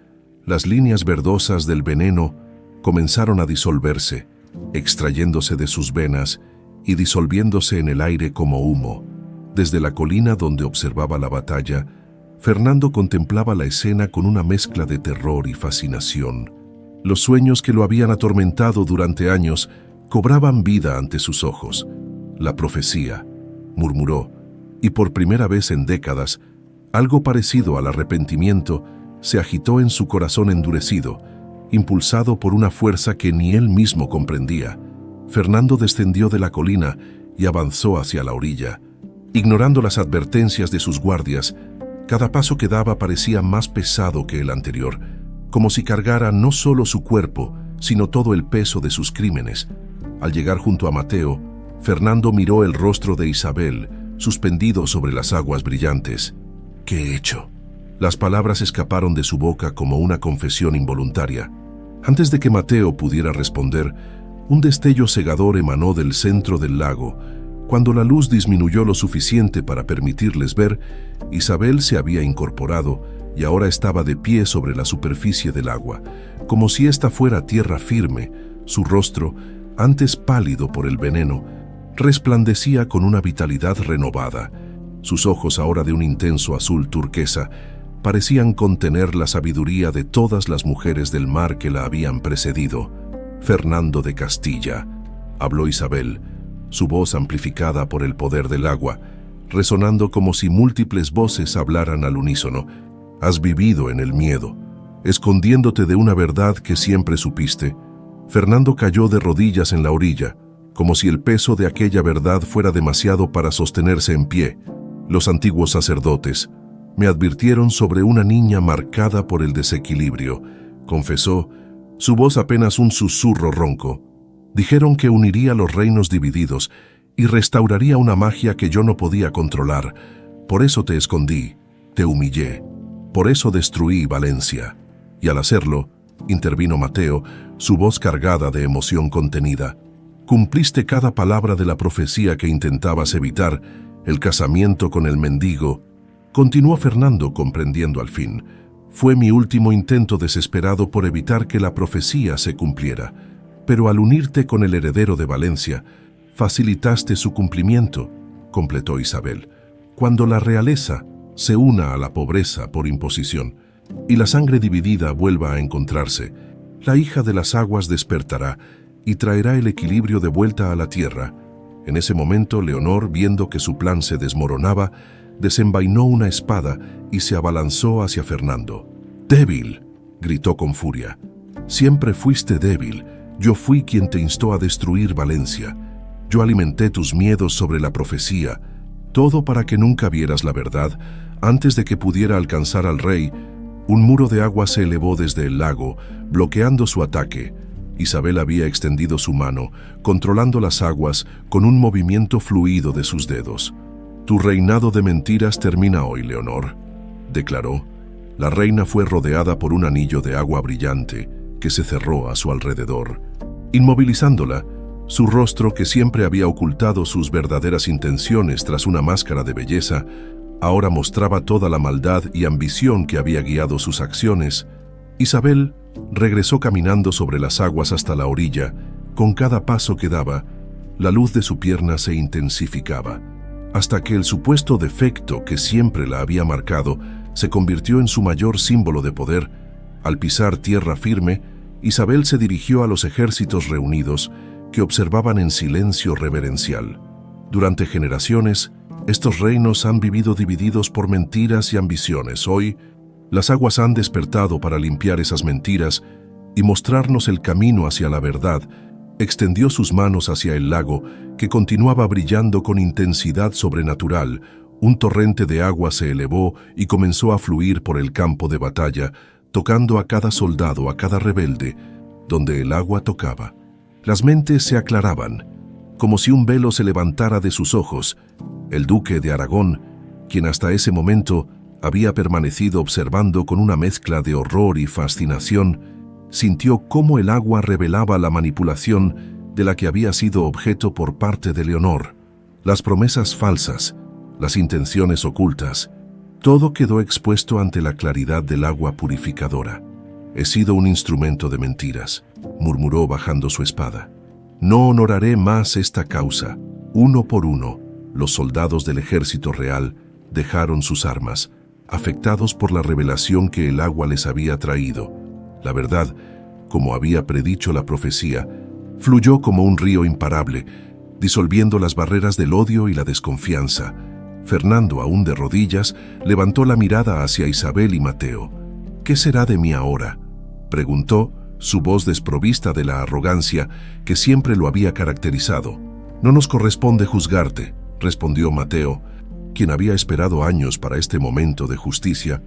Las líneas verdosas del veneno comenzaron a disolverse, extrayéndose de sus venas y disolviéndose en el aire como humo. Desde la colina donde observaba la batalla, Fernando contemplaba la escena con una mezcla de terror y fascinación. Los sueños que lo habían atormentado durante años cobraban vida ante sus ojos. «La profecía», murmuró, y por primera vez en décadas, algo parecido al arrepentimiento se agitó en su corazón endurecido, impulsado por una fuerza que ni él mismo comprendía. Fernando descendió de la colina y avanzó hacia la orilla. Ignorando las advertencias de sus guardias, cada paso que daba parecía más pesado que el anterior, como si cargara no solo su cuerpo, sino todo el peso de sus crímenes. Al llegar junto a Mateo, Fernando miró el rostro de Isabel, suspendido sobre las aguas brillantes. «¿Qué he hecho?». Las palabras escaparon de su boca como una confesión involuntaria. Antes de que Mateo pudiera responder, un destello cegador emanó del centro del lago. Cuando la luz disminuyó lo suficiente para permitirles ver, Isabel se había incorporado y ahora estaba de pie sobre la superficie del agua, como si ésta fuera tierra firme. Su rostro, antes pálido por el veneno, resplandecía con una vitalidad renovada. Sus ojos, ahora de un intenso azul turquesa, parecían contener la sabiduría de todas las mujeres del mar que la habían precedido. «Fernando de Castilla», habló Isabel, su voz amplificada por el poder del agua, resonando como si múltiples voces hablaran al unísono. «Has vivido en el miedo, escondiéndote de una verdad que siempre supiste». Fernando cayó de rodillas en la orilla, como si el peso de aquella verdad fuera demasiado para sostenerse en pie. «Los antiguos sacerdotes me advirtieron sobre una niña marcada por el desequilibrio», confesó, su voz apenas un susurro ronco. «Dijeron que uniría los reinos divididos y restauraría una magia que yo no podía controlar. Por eso te escondí, te humillé, por eso destruí Valencia». Y al hacerlo, intervino Mateo, su voz cargada de emoción contenida, «cumpliste cada palabra de la profecía que intentabas evitar, el casamiento con el mendigo». Continuó Fernando, comprendiendo al fin. «Fue mi último intento desesperado por evitar que la profecía se cumpliera, pero al unirte con el heredero de Valencia, facilitaste su cumplimiento», completó Isabel. «Cuando la realeza se una a la pobreza por imposición y la sangre dividida vuelva a encontrarse, la hija de las aguas despertará y traerá el equilibrio de vuelta a la tierra». En ese momento, Leonor, viendo que su plan se desmoronaba, desenvainó una espada y se abalanzó hacia Fernando. «¡Débil!», gritó con furia. «Siempre fuiste débil. Yo fui quien te instó a destruir Valencia. Yo alimenté tus miedos sobre la profecía, todo para que nunca vieras la verdad. Antes de que pudiera alcanzar al rey, un muro de agua se elevó desde el lago, bloqueando su ataque. Isabel había extendido su mano, controlando las aguas con un movimiento fluido de sus dedos. «Tu reinado de mentiras termina hoy, Leonor», declaró. La reina fue rodeada por un anillo de agua brillante que se cerró a su alrededor. Inmovilizándola, su rostro, que siempre había ocultado sus verdaderas intenciones tras una máscara de belleza, ahora mostraba toda la maldad y ambición que había guiado sus acciones. Isabel regresó caminando sobre las aguas hasta la orilla. Con cada paso que daba, la luz de su pierna se intensificaba, hasta que el supuesto defecto que siempre la había marcado se convirtió en su mayor símbolo de poder. Al pisar tierra firme, Isabel se dirigió a los ejércitos reunidos, que observaban en silencio reverencial. Durante generaciones, estos reinos han vivido divididos por mentiras y ambiciones. Hoy, las aguas han despertado para limpiar esas mentiras y mostrarnos el camino hacia la verdad. Extendió sus manos hacia el lago, que continuaba brillando con intensidad sobrenatural, Un torrente de agua se elevó y comenzó a fluir por el campo de batalla, tocando a cada soldado, a cada rebelde, donde el agua tocaba. Las mentes se aclaraban, como si un velo se levantara de sus ojos. El duque de Aragón, quien hasta ese momento había permanecido observando con una mezcla de horror y fascinación, sintió cómo el agua revelaba la manipulación de la que había sido objeto por parte de Leonor. Las promesas falsas, las intenciones ocultas, todo quedó expuesto ante la claridad del agua purificadora. «He sido un instrumento de mentiras», murmuró bajando su espada. «No honoraré más esta causa». Uno por uno, los soldados del ejército real dejaron sus armas, afectados por la revelación que el agua les había traído. La verdad, como había predicho la profecía, fluyó como un río imparable, disolviendo las barreras del odio y la desconfianza. Fernando, aún de rodillas, levantó la mirada hacia Isabel y Mateo. «¿Qué será de mí ahora?», preguntó, su voz desprovista de la arrogancia que siempre lo había caracterizado. «No nos corresponde juzgarte», respondió Mateo, quien había esperado años para este momento de justicia,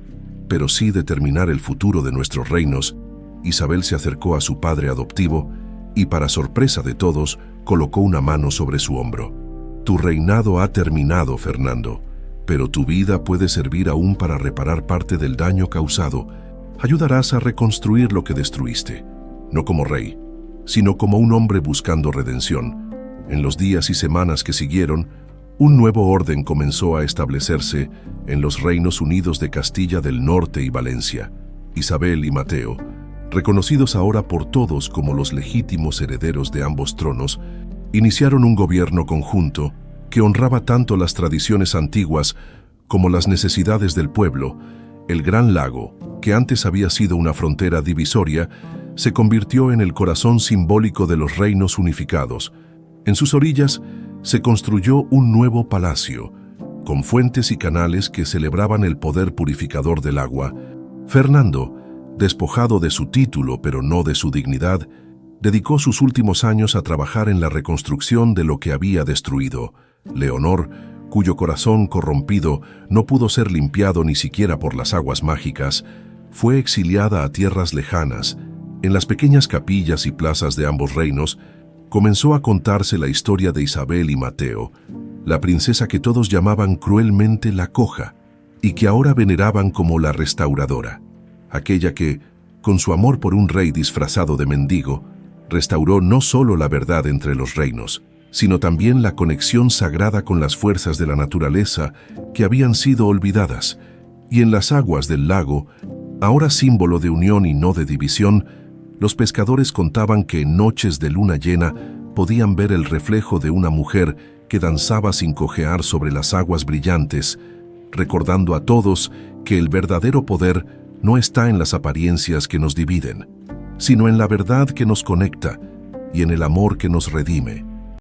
«pero sí determinar el futuro de nuestros reinos». Isabel se acercó a su padre adoptivo y, para sorpresa de todos, colocó una mano sobre su hombro. «Tu reinado ha terminado, Fernando, pero tu vida puede servir aún para reparar parte del daño causado. Ayudarás a reconstruir lo que destruiste, no como rey, sino como un hombre buscando redención». En los días y semanas que siguieron, un nuevo orden comenzó a establecerse en los reinos unidos de Castilla del Norte y Valencia. Isabel y Mateo, reconocidos ahora por todos como los legítimos herederos de ambos tronos, iniciaron un gobierno conjunto que honraba tanto las tradiciones antiguas como las necesidades del pueblo. El Gran Lago, que antes había sido una frontera divisoria, se convirtió en el corazón simbólico de los reinos unificados. En sus orillas se construyó un nuevo palacio, con fuentes y canales que celebraban el poder purificador del agua. Fernando, despojado de su título pero no de su dignidad, dedicó sus últimos años a trabajar en la reconstrucción de lo que había destruido. Leonor, cuyo corazón corrompido no pudo ser limpiado ni siquiera por las aguas mágicas, fue exiliada a tierras lejanas. En las pequeñas capillas y plazas de ambos reinos, comenzó a contarse la historia de Isabel y Mateo, la princesa que todos llamaban cruelmente la coja y que ahora veneraban como la restauradora, aquella que, con su amor por un rey disfrazado de mendigo, restauró no solo la verdad entre los reinos, sino también la conexión sagrada con las fuerzas de la naturaleza que habían sido olvidadas. Y en las aguas del lago, ahora símbolo de unión y no de división, los pescadores contaban que en noches de luna llena podían ver el reflejo de una mujer que danzaba sin cojear sobre las aguas brillantes, recordando a todos que el verdadero poder no está en las apariencias que nos dividen, sino en la verdad que nos conecta y en el amor que nos redime.